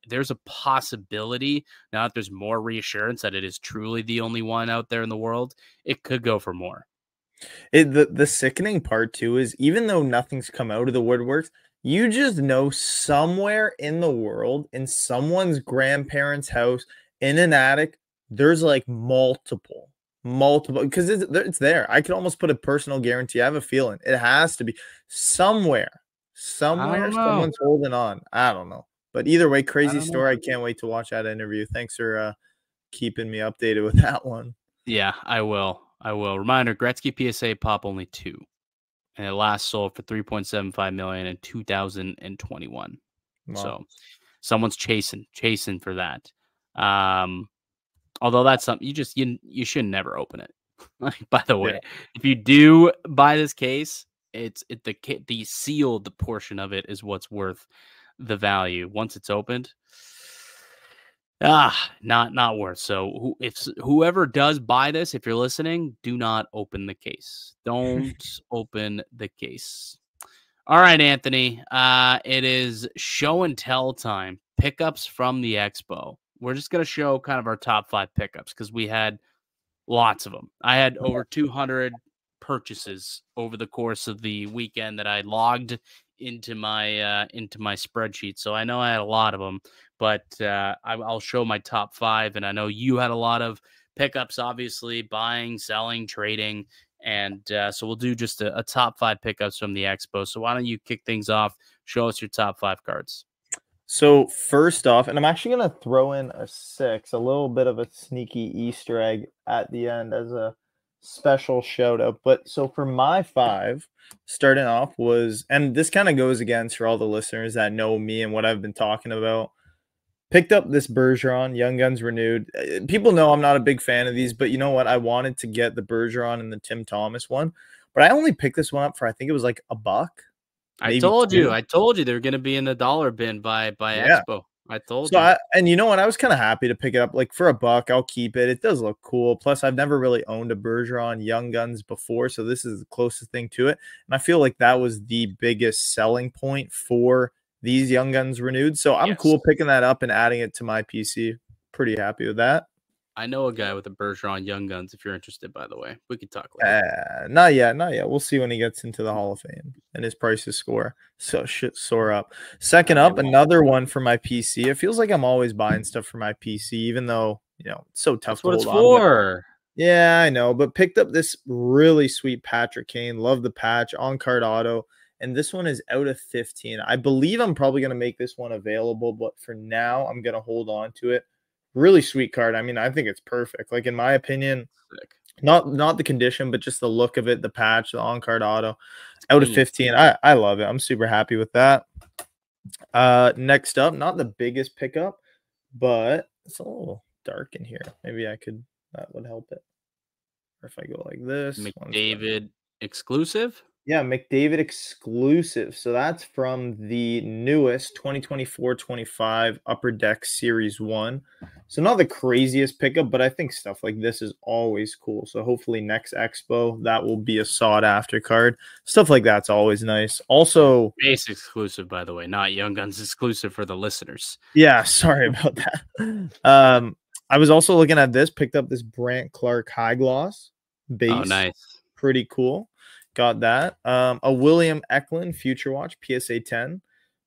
there's a possibility, now that there's more reassurance that it is truly the only one out there in the world, it could go for more. The sickening part too is even though nothing's come out of the woodworks, you just know somewhere in the world, in someone's grandparents' house, in an attic, there's like multiple, because it's there. I could almost put a personal guarantee. I have a feeling it has to be somewhere, I don't know. someone's holding on. I don't know. But either way, I crazy don't know. story. I can't wait to watch that interview. Thanks for keeping me updated with that one. Yeah, I will. I will. Reminder, Gretzky PSA pop only 2. And it last sold for 3.75 million in 2021. Wow. So someone's chasing for that. Um, Although that's something you should never open it. Like, by the Yeah. way, if you do buy this case, the sealed portion of it is what's worth the value. Once it's opened, not worth. So if whoever does buy this, if you're listening, do not open the case. Don't open the case. All right, Anthony. It is show and tell time. Pickups from the Expo. We're just gonna show kind of our top 5 pickups because we had lots of them. I had over 200 purchases over the course of the weekend that I logged into my spreadsheet. So I know I had a lot of them, but I'll show my top 5. And I know you had a lot of pickups, obviously buying, selling, trading. And so we'll do just a top 5 pickups from the Expo. So why don't you kick things off? Show us your top 5 cards. So first off, and I'm actually gonna throw in a 6, a little bit of a sneaky Easter egg at the end as a special shout out. But so for my 5, starting off was, and this kind of goes against for all the listeners that know me and what I've been talking about. Picked up this Bergeron, Young Guns Renewed. People know I'm not a big fan of these, but you know what? I wanted to get the Bergeron and the Tim Thomas one, but I only picked this one up for I think it was like a buck, maybe two. I told you they're going to be in the dollar bin by Yeah. Expo. I told So you. and you know what? I was kind of happy to pick it up. Like for a buck, I'll keep it. It does look cool. Plus, I've never really owned a Bergeron Young Guns before, so this is the closest thing to it. And I feel like that was the biggest selling point for these Young Guns Renewed. So I'm Yes. cool picking that up and adding it to my PC. Pretty happy with that. I know a guy with a Bergeron Young Guns. If you're interested, by the way, we could talk later. Not yet, not yet. We'll see when he gets into the Hall of Fame and his prices score. So shit soar up. Second They up, won't. another one for my PC. It feels like I'm always buying stuff for my PC, even though it's so tough That's to what it's hold on. But for. yeah, I know. But picked up this really sweet Patrick Kane. Love the patch on card auto. And this one is out of 15. I believe I'm probably going to make this one available, but for now, I'm going to hold on to it. Really sweet card. I mean, I think it's perfect. Like, in my opinion, Sick. not the condition, but just the look of it, the patch, the on-card auto. It's Out of clean. 15. I love it. I'm super happy with that. Next up, not the biggest pickup, but it's a little dark in here. Maybe that would help it. Or if I go like this. McDavid exclusive? Yeah, McDavid exclusive. So that's from the newest 2024-25 Upper Deck Series 1. So not the craziest pickup, but I think stuff like this is always cool. So hopefully next Expo, that will be a sought-after card. Stuff like that's always nice. Also, base exclusive, by the way, not Young Guns exclusive for the listeners. Yeah, sorry about that. I was also looking at this, picked up this Brant Clark High Gloss base. Oh, nice. Pretty cool. Got that. A William Eklund Future Watch PSA 10.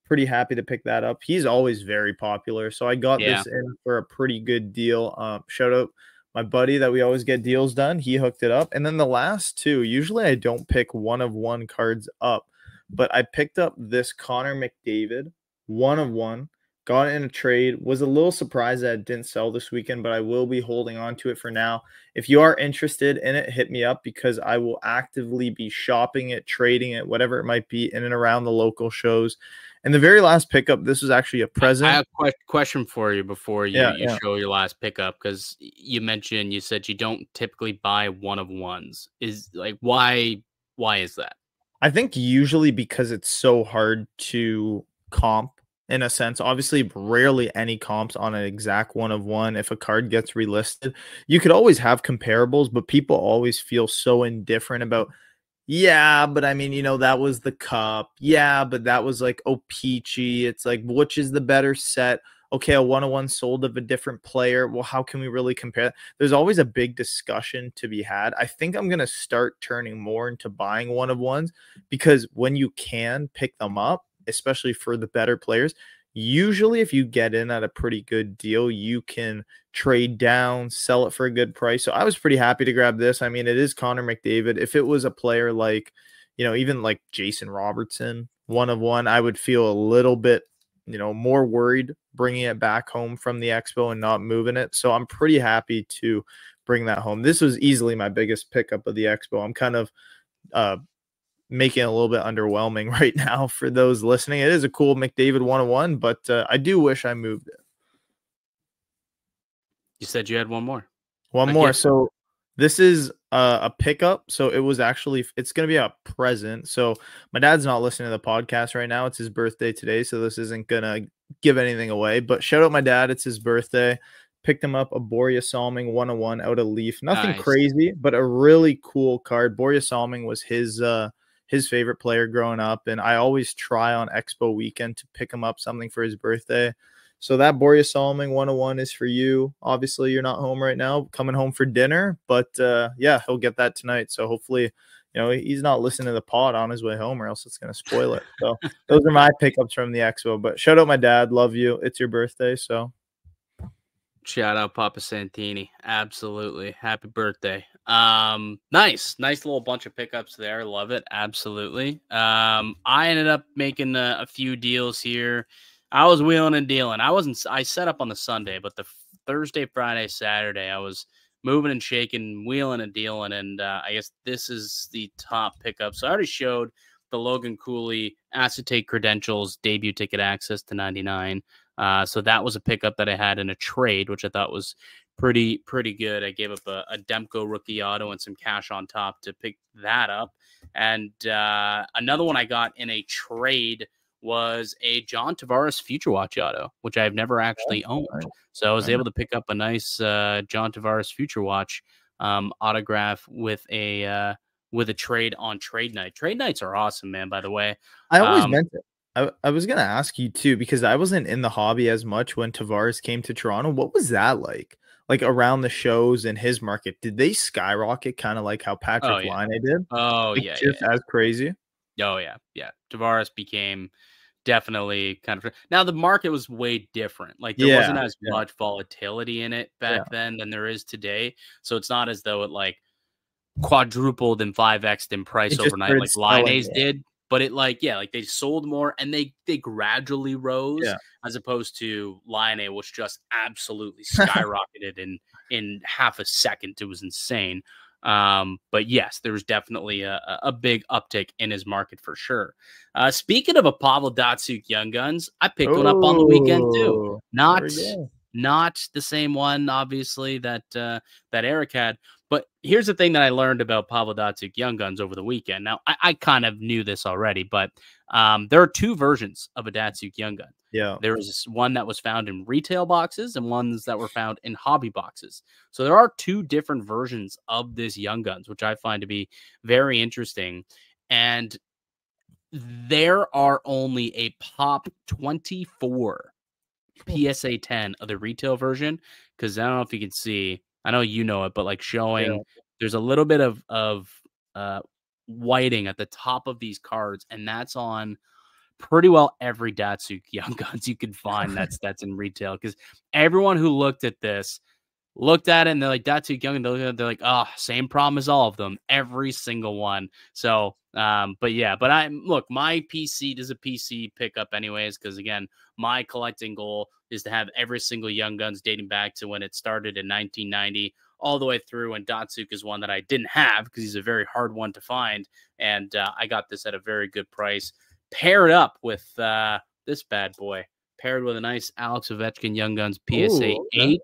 Pretty happy to pick that up. He's always very popular. So I got this in for a pretty good deal. Shout out my buddy that we always get deals done. He hooked it up. And then the last two, usually I don't pick one of one cards up, but I picked up this Connor McDavid, 1 of 1. Got it in a trade. Was a little surprised that it didn't sell this weekend, but I will be holding on to it for now. If you are interested in it, hit me up because I will actively be shopping it, trading it, whatever it might be, in and around the local shows. And the very last pickup, this was actually a present. I have a question for you before you show your last pickup, because you said you don't typically buy one of ones. Is like why is that? I think usually because it's so hard to comp. In a sense, obviously, rarely any comps on an exact 1 of 1. If a card gets relisted, you could always have comparables, but people always feel so indifferent about, yeah, but I mean, that was the cup. Yeah, but that was like OPC. It's like, which is the better set? Okay, a 1 of 1 sold of a different player. Well, how can we really compare? There's always a big discussion to be had. I think I'm going to start turning more into buying 1 of 1s because when you can pick them up, especially for the better players, usually if you get in at a pretty good deal, you can trade down, sell it for a good price. So I was pretty happy to grab this. I mean, it is Connor McDavid. If it was a player like, even like Jason Robertson, 1 of 1, I would feel a little bit, more worried bringing it back home from the Expo and not moving it. So I'm pretty happy to bring that home. This was easily my biggest pickup of the Expo. I'm kind of, making it a little bit underwhelming right now for those listening. It is a cool McDavid 1 of 1, but I do wish I moved it. You said you had one more. One more. So this is a pickup. So it's going to be a present. So my dad's not listening to the podcast right now. It's his birthday today. So this isn't going to give anything away, but shout out my dad. It's his birthday. Picked him up a Borja Salming 1 of 1 out of Leaf. Nothing crazy, but a really cool card. Borja Salming was his favorite player growing up, and I always try on Expo weekend to pick him up something for his birthday. So that Borja Salming 1 of 1 is for you. Obviously, you're not home right now, coming home for dinner, but yeah, he'll get that tonight. So hopefully, he's not listening to the pod on his way home, or else it's going to spoil it. So those are my pickups from the Expo. But shout out my dad, love you. It's your birthday, so. Shout out Papa Santini. Absolutely. Happy birthday. Nice little bunch of pickups there. Love it. Absolutely. I ended up making a few deals here. I was wheeling and dealing. I set up on the Sunday, but the Thursday, Friday, Saturday, I was moving and shaking, wheeling and dealing. And I guess this is the top pickup. So I already showed the Logan Cooley acetate credentials, debut ticket access to 99. So that was a pickup that I had in a trade, which I thought was pretty good. I gave up a Demko rookie auto and some cash on top to pick that up. And another one I got in a trade was a John Tavares Future Watch auto, which I've never actually owned. So I was able to pick up a nice John Tavares Future Watch autograph with a trade on trade night. Trade nights are awesome, man, by the way. I always meant it. I was going to ask you too, because I wasn't in the hobby as much when Tavares came to Toronto. What was that like? Like around the shows in his market, did they skyrocket kind of like how Patrick Laine did? Oh, like yeah. Just as crazy? Oh, yeah. Yeah. Tavares became definitely kind of... Now, the market was way different. Like, there wasn't as much volatility in it back then than there is today. So it's not as though it, like, quadrupled and 5x'd in price overnight like Laine's did. but it like they sold more and they gradually rose Yeah. as opposed to Lion which just absolutely skyrocketed in half a second. It was insane. But yes, there was definitely a big uptick in his market for sure. Speaking of a Pavel Datsyuk Young Guns, I picked one up on the weekend too. Oh, there Not we go. not the same one, obviously, that that Eric had. But here's the thing that I learned about Pavel Datsyuk Young Guns over the weekend. Now, I kind of knew this already, but there are two versions of a Datsyuk Young Gun. Yeah. There was one that was found in retail boxes and ones that were found in hobby boxes. So there are two different versions of this Young Guns, which I find to be very interesting. And there are only a pop 24 PSA 10 of the retail version, because I don't know if you can see. I know you know it, but like showing there's a little bit of whiting at the top of these cards, and that's on pretty well every Datsyuk Young Guns you can find that's in retail, because everyone who looked at this looked at it and they're like, Datsyuk Young, and they're like, oh, same problem as all of them, every single one. So but yeah, but look, my PC is a PC pickup anyways, because again, my collecting goal is to have every single Young Guns dating back to when it started in 1990 all the way through, and Datsyuk is one that I didn't have because he's a very hard one to find, and I got this at a very good price, paired up with this bad boy, paired with a nice Alex Ovechkin Young Guns PSA 8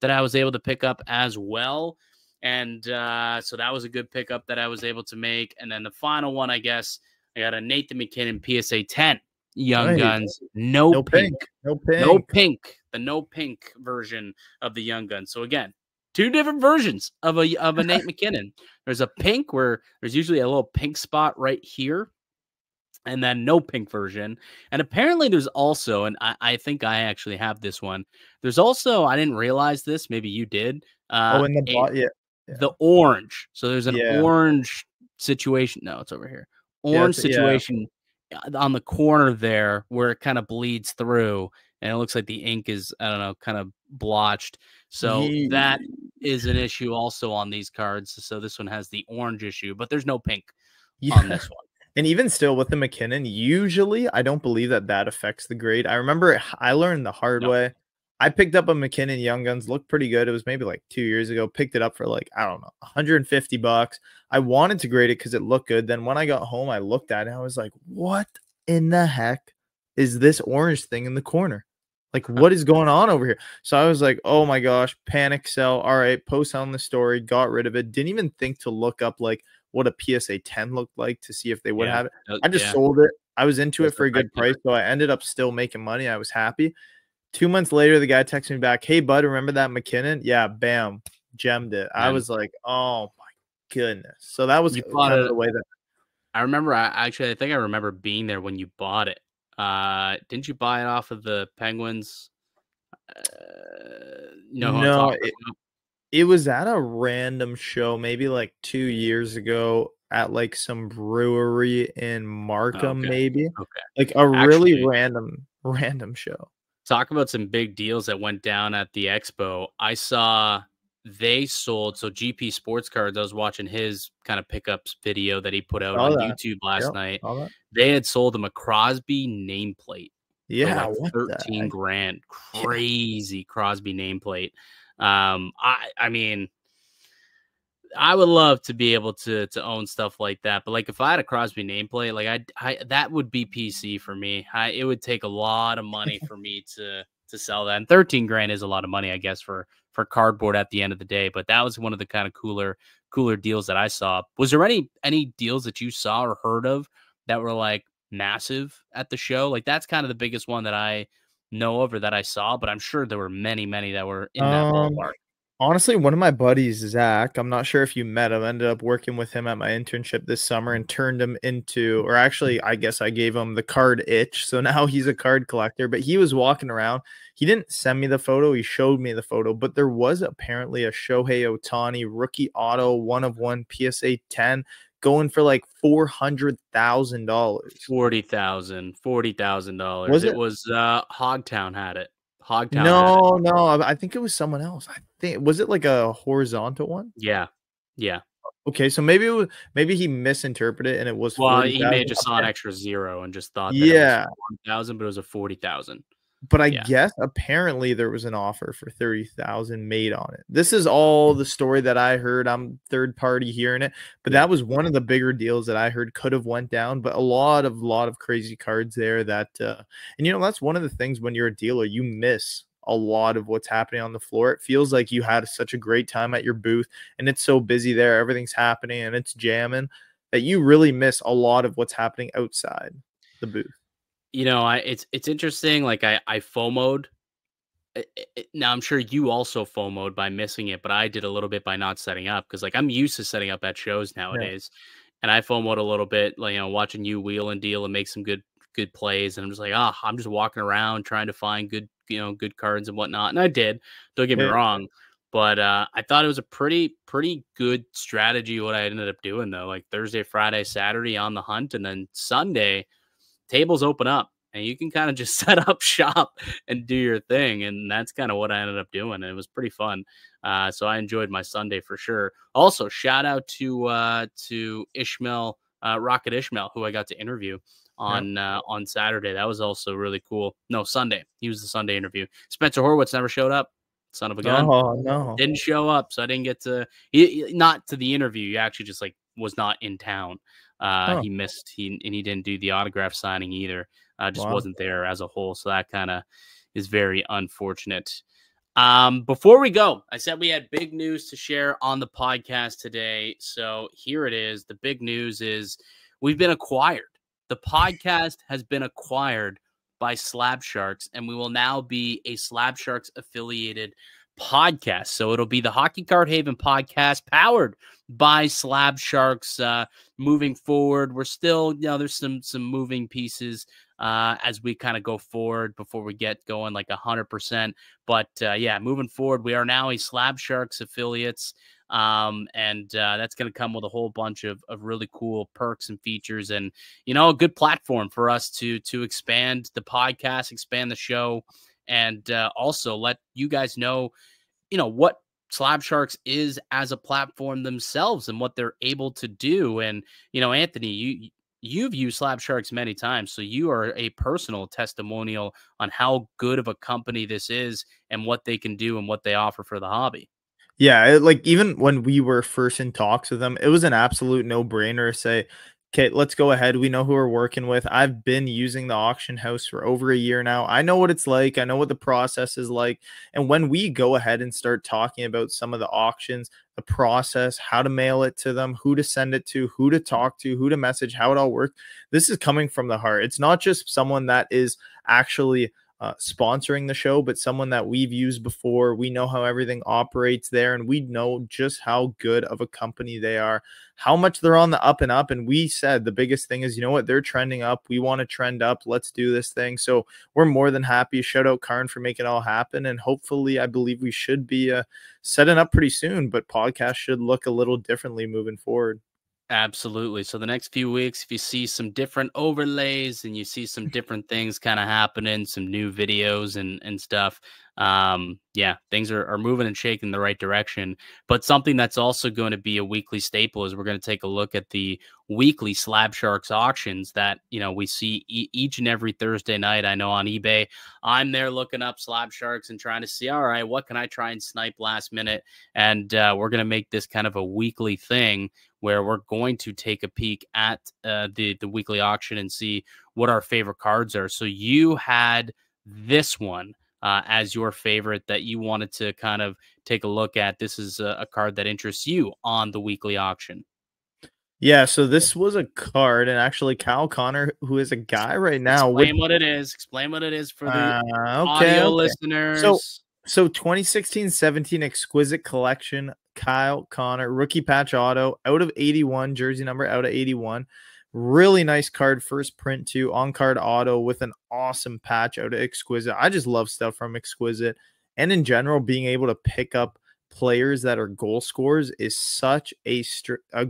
that I was able to pick up as well. And so that was a good pickup that I was able to make. And then the final one, I guess, I got a Nathan MacKinnon PSA 10 Young Guns. No pink. No pink. The no pink version of the Young Guns. So again, two different versions of a Nate MacKinnon. There's a pink where there's usually a little pink spot right here, and then no pink version. And apparently there's also, and I think I actually have this one, there's also, I didn't realize this, maybe you did, in the the orange. So there's an orange situation. No, it's over here. Orange situation on the corner there where it kind of bleeds through, and it looks like the ink is, I don't know, kind of blotched. So that is an issue also on these cards. So this one has the orange issue, but there's no pink on this one. And even still with the MacKinnon, usually I don't believe that affects the grade. I remember I learned the hard way. I picked up a MacKinnon Young Guns, looked pretty good. It was maybe like 2 years ago. Picked it up for like, I don't know, $150. I wanted to grade it because it looked good. Then when I got home, I looked at it and I was like, what in the heck is this orange thing in the corner? Like, what is going on over here? So I was like, oh my gosh, panic sell. All right, post on the story, got rid of it. Didn't even think to look up like what a PSA 10 looked like to see if they would have it. I just sold it. I was into it for a good price, so I ended up still making money. I was happy. 2 months later, the guy texted me back, hey, bud, remember that MacKinnon? Yeah, bam, gemmed it. I was like, oh, my goodness. So that was kind of the way that I remember. I think I remember being there when you bought it. Didn't you buy it off of the Penguins? No, it was at a random show, maybe like 2 years ago at like some brewery in Markham, maybe. Like a really random show. Talk about some big deals that went down at the Expo. I saw they sold, so GP Sports Cards, I was watching his kind of pickups video that he put out on YouTube last night. They had sold him a Crosby nameplate. Yeah, for like 13 grand. Crazy Crosby nameplate. I mean, I would love to be able to own stuff like that, but like if I had a Crosby nameplate, like I that would be PC for me. It would take a lot of money for me to sell that. And 13 grand is a lot of money, I guess, for cardboard at the end of the day. But that was one of the kind of cooler deals that I saw. Was there any deals that you saw or heard of that were like massive at the show? Like that's kind of the biggest one that I know of or that I saw, but I'm sure there were many that were in that ballpark. Honestly, one of my buddies, Zach, I'm not sure if you met him, ended up working with him at my internship this summer and turned him into, or actually, I guess I gave him the card itch. So now he's a card collector, but he was walking around. He didn't send me the photo. He showed me the photo, but there was apparently a Shohei Ohtani rookie auto 1/1 PSA 10 going for like $400,000. $40,000. It was Hogtown had it. Hogtown. No, I think it was someone else. I think was it like a horizontal one? Yeah. Okay, so maybe he misinterpreted and it was Well, he may 40,000. have just saw an extra zero and just thought that it was Yeah, 1,000, but it was a 40,000. but I Yeah. guess apparently there was an offer for 30,000 made on it. This is all the story that I heard. I'm third party hearing it, but Yeah. that was one of the bigger deals that I heard could have went down. But a lot of crazy cards there that, and that's one of the things when you're a dealer, you miss a lot of what's happening on the floor. It feels like you had such a great time at your booth, and it's so busy there, everything's happening and it's jamming that you really miss a lot of what's happening outside the booth. It's interesting. Like I FOMO'd. Now I'm sure you also FOMO'd by missing it, but I did a little bit by not setting up because like I'm used to setting up at shows Yeah. nowadays, and I FOMO'd a little bit, like watching you wheel and deal and make some good plays, and I'm just like, I'm just walking around trying to find good cards and whatnot, and I did. Don't get me Yeah. wrong, but I thought it was a pretty good strategy what I ended up doing though. Like Thursday, Friday, Saturday on the hunt, and then Sunday tables open up and you can kind of just set up shop and do your thing. And that's kind of what I ended up doing. And it was pretty fun. So I enjoyed my Sunday for sure. Also, shout out to Ishmael, Rocket Ishmael, who I got to interview Yeah. on Saturday. That was also really cool. No, Sunday. He was the Sunday interview. Spencer Horwitz never showed up. Son of a gun. Oh, no. Didn't show up, so I didn't get to not to the interview. He actually just like was not in town. Huh. He missed he didn't do the autograph signing either. Just Wow. wasn't there as a whole. So that kind of is very unfortunate. Before we go, I said we had big news to share on the podcast today. So here it is. The big news is we've been acquired. The podcast has been acquired by Slabsharks, and we will now be a Slabsharks affiliated podcast. So it'll be the Hockey Card Haven podcast powered by Slabsharks. Moving forward, we're still, there's some moving pieces as we kind of go forward before we get going like 100%. But yeah, moving forward, we are now a Slabsharks affiliates. And that's going to come with a whole bunch of really cool perks and features, and a good platform for us to expand the podcast, expand the show, and also let you guys know what Slabsharks is as a platform themselves and what they're able to do. And Anthony, you've used Slabsharks many times, so you are a personal testimonial on how good of a company this is and what they can do and what they offer for the hobby. Yeah, like even when we were first in talks with them, it was an absolute no-brainer to say, okay, let's go ahead. We know who we're working with. I've been using the auction house for over a year now. I know what it's like. I know what the process is like. And when we go ahead and start talking about some of the auctions, the process, how to mail it to them, who to send it to, who to talk to, who to message, how it all works, this is coming from the heart. It's not just someone that is actually sponsoring the show, but someone that we've used before. We know how everything operates there, and we know just how good of a company they are, how much they're on the up and up. And we said the biggest thing is, what, they're trending up. We want to trend up. Let's do this thing. So we're more than happy. Shout out Karn for making it all happen. And hopefully, I believe we should be setting up pretty soon, but podcast should look a little differently moving forward. Absolutely. So the next few weeks, if you see some different overlays and you see some different things kind of happening, some new videos and stuff, yeah, things are moving and shaking in the right direction. But something that's also going to be a weekly staple is we're going to take a look at the weekly Slabsharks auctions that we see each and every Thursday night. I know on eBay, I'm there looking up Slabsharks and trying to see, all right, what can I try and snipe last minute? And we're going to make this kind of a weekly thing where we're going to take a peek at the weekly auction and see what our favorite cards are. So you had this one as your favorite that you wanted to kind of take a look at. This is a card that interests you on the weekly auction. Yeah, so this was a card, and actually Kyle Connor, who is a guy right now. Explain what it is. Explain what it is for the okay. audio listeners. So 2016-17 Exquisite Collection, Kyle Connor, rookie patch auto, out of 81, jersey number out of 81. Really nice card, first print too, on-card auto with an awesome patch out of Exquisite. I just love stuff from Exquisite. And in general, being able to pick up players that are goal scorers is such a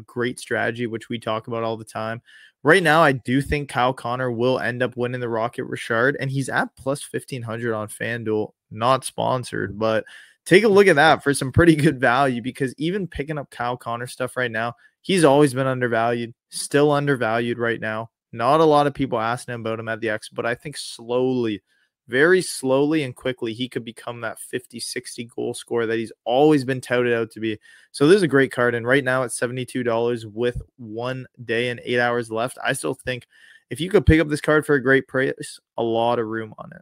great strategy, which we talk about all the time. Right now, I do think Kyle Connor will end up winning the Rocket Richard, and he's at plus 1,500 on FanDuel, not sponsored, but take a look at that for some pretty good value, because even picking up Kyle Connor stuff right now, he's always been undervalued, still undervalued right now. Not a lot of people asking him about him at the Expo, but I think slowly, very slowly and quickly, he could become that 50, 60 goal scorer that he's always been touted out to be. So this is a great card. And right now it's $72 with 1 day and 8 hours left. I still think if you could pick up this card for a great price, a lot of room on it.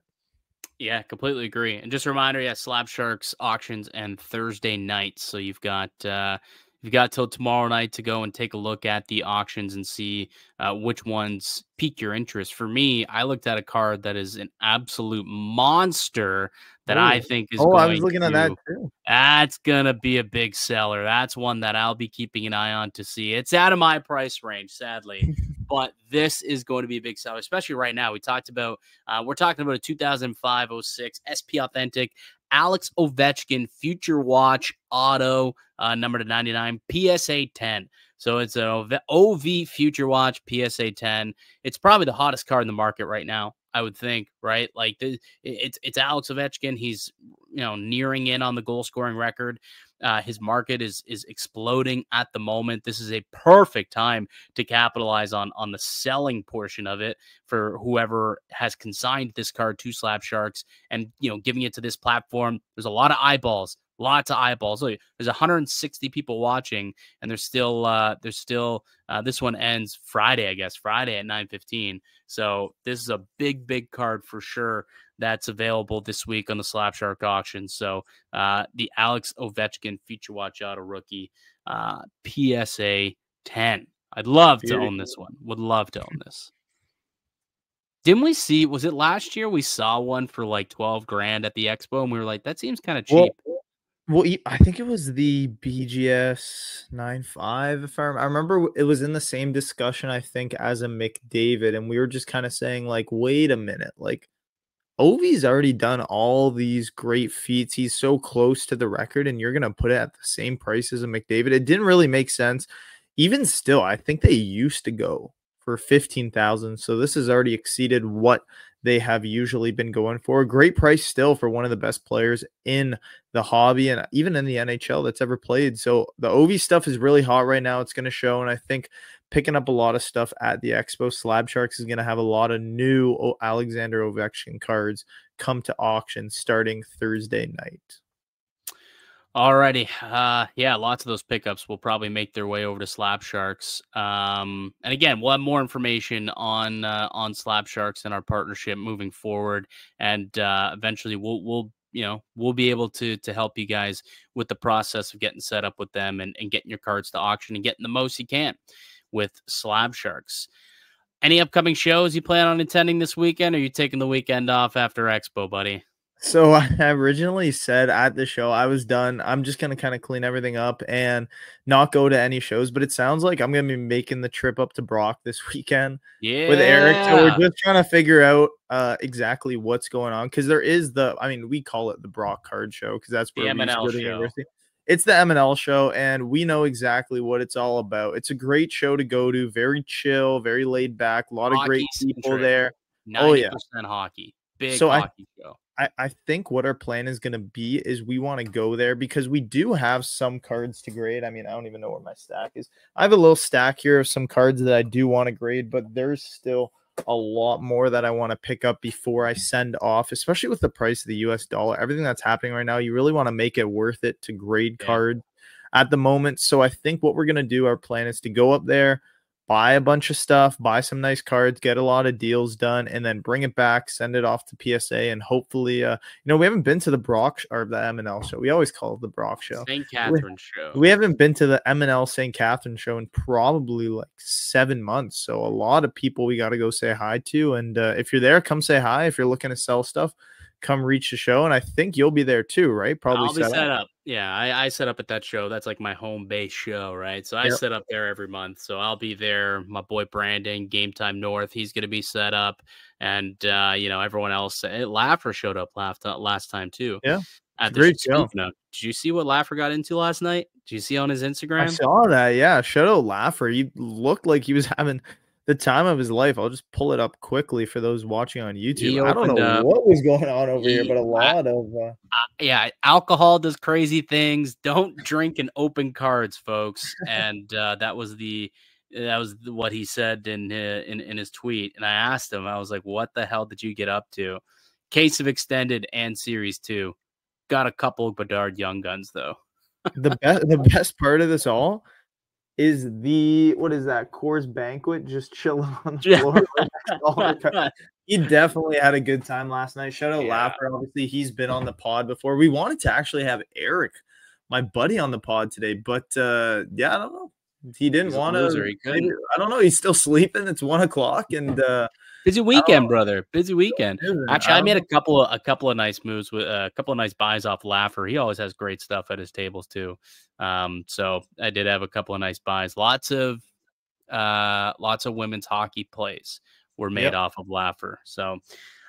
Yeah, completely agree. And just a reminder, yeah, Slabsharks auctions and Thursday nights. So you've got till tomorrow night to go and take a look at the auctions and see which ones pique your interest. For me, I looked at a card that is an absolute monster that I think is I was going looking at that to. too. That's gonna be a big seller. That's one that I'll be keeping an eye on to see. It's out of my price range, sadly, but this is going to be a big seller, especially right now. We're talking about a 2005 06 SP Authentic Alex Ovechkin Future Watch Auto, number to 99, PSA 10. So it's an OV Future Watch PSA 10. It's probably the hottest card in the market right now, I would think, right? Like it's Alex Ovechkin. He's nearing in on the goal scoring record. His market is exploding at the moment. This is a perfect time to capitalize on the selling portion of it for whoever has consigned this card to Slabsharks and giving it to this platform. There's a lot of eyeballs. Lots of eyeballs. Look, there's 160 people watching, and there's still this one ends Friday, I guess, Friday at 9:15. So this is a big card for sure that's available this week on the Slabshark auction. So the Alex Ovechkin Feature Watch Auto Rookie PSA 10. I'd love to own this one. Would love to own this. Didn't we see, was it last year we saw one for like 12 grand at the Expo, and we were like, that seems kind of cheap. Well, I think it was the BGS 95. I remember it was in the same discussion, I think, as a McDavid, and we were just kind of saying, like, wait a minute, like, Ovi's already done all these great feats. He's so close to the record, and you're going to put it at the same price as a McDavid. It didn't really make sense. Even still, I think they used to go for 15,000. So this has already exceeded what they have usually been going for. A great price still for one of the best players in the hobby and even in the NHL that's ever played. So the Ovi stuff is really hot right now. It's going to show. And I think picking up a lot of stuff at the Expo, Slabsharks is going to have a lot of new Alexander Ovechkin cards come to auction starting Thursday night. Alrighty. Yeah, lots of those pickups will probably make their way over to Slabsharks. And again, we'll have more information on Slabsharks and our partnership moving forward. And eventually we'll be able to help you guys with the process of getting set up with them and getting your cards to auction and getting the most you can with Slabsharks. Any upcoming shows you plan on attending this weekend, or are you taking the weekend off after Expo, buddy? So I originally said at the show I was done. I'm just going to kind of clean everything up and not go to any shows. But it sounds like I'm going to be making the trip up to Brock this weekend with Eric. So we're just trying to figure out exactly what's going on. Because there is we call it the Brock Card Show because that's where we go to university. It's the M&L show, and we know exactly what it's all about. It's a great show to go to. Very chill, very laid back. A lot of great people there. 90% hockey. Big hockey show. I think what our plan is going to be is we want to go there because we do have some cards to grade. I mean, I don't even know where my stack is. I have a little stack here of some cards that I do want to grade, but there's still a lot more that I want to pick up before I send off, especially with the price of the US dollar. Everything that's happening right now, you really want to make it worth it to grade cards at the moment. So I think what we're going to do, our plan is to go up there, buy a bunch of stuff, buy some nice cards, get a lot of deals done, and then bring it back, send it off to PSA, and hopefully, we haven't been to the Brock or the M&L show. We always call it the Brock show. St. Catherine show. We haven't been to the M&L St. Catherine show in probably like 7 months. So a lot of people we got to go say hi to. And if you're there, come say hi. If you're looking to sell stuff, come reach the show. And I think you'll be there too, right? Probably I'll be set up. Yeah, I set up at that show. That's like my home base show, right? So I set up there every month. So I'll be there. My boy Brandon, Game Time North, he's going to be set up. And, everyone else. Laffer showed up last time too. Yeah. At the great show. Did you see what Laffer got into last night? Did you see on his Instagram? I saw that. Yeah. Shout out Laffer. He looked like he was having the time of his life. I'll just pull it up quickly for those watching on YouTube. He I don't opened know up. what was going on over here, but a lot of Yeah, alcohol does crazy things. Don't drink and open cards, folks. And that was what he said in his tweet. And I asked him, I was like, "What the hell did you get up to?" Case of Extended and Series 2. Got a couple of Bedard Young Guns though. the best part of this all is what is that, Coors Banquet just chilling on the floor. He definitely had a good time last night. Shout out Laffer. Obviously, he's been on the pod before. We wanted to actually have Eric, my buddy, on the pod today, but yeah, I don't know. He didn't want to. I don't know. He's still sleeping. It's 1 o'clock, and busy weekend, brother. Busy weekend. Actually, I made a couple of nice moves with a couple of nice buys off Laffer. He always has great stuff at his tables too. So I did have a couple of nice buys. Lots of women's hockey plays were made off of Laffer. So,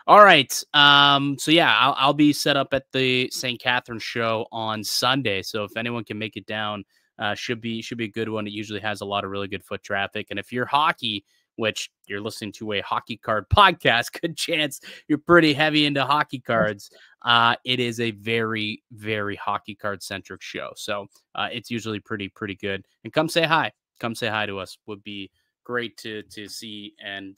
all right. So yeah, I'll be set up at the St. Catharines show on Sunday. So if anyone can make it down, should be a good one. It usually has a lot of really good foot traffic. And if you're hockey, which you're listening to a hockey card podcast, good chance you're pretty heavy into hockey cards. It is a very, very hockey card centric show. So it's usually pretty good. And come say hi. Come say hi to us. Would be great to see and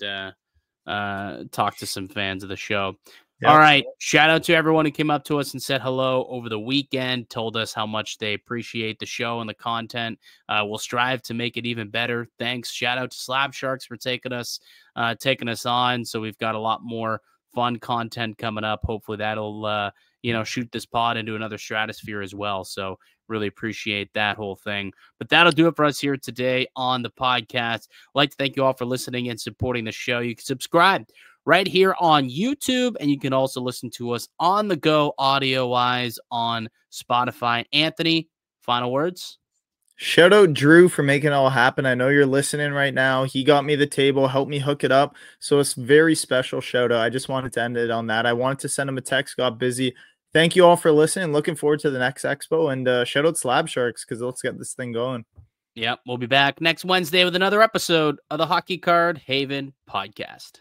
talk to some fans of the show. Yep. All right. Shout out to everyone who came up to us and said hello over the weekend, told us how much they appreciate the show and the content. We'll strive to make it even better. Thanks. Shout out to Slabsharks for taking us on. So we've got a lot more fun content coming up. Hopefully that'll, shoot this pod into another stratosphere as well. So really appreciate that whole thing. But that'll do it for us here today on the podcast. I'd like to thank you all for listening and supporting the show. You can subscribe right here on YouTube, and you can also listen to us on the go audio-wise on Spotify. Anthony, final words? Shout out Drew for making it all happen. I know you're listening right now. He got me the table, helped me hook it up. So it's very special shout out. I just wanted to end it on that. I wanted to send him a text, got busy. Thank you all for listening. Looking forward to the next Expo, and shout out Slabsharks because let's get this thing going. Yep, we'll be back next Wednesday with another episode of the Hockey Card Haven podcast.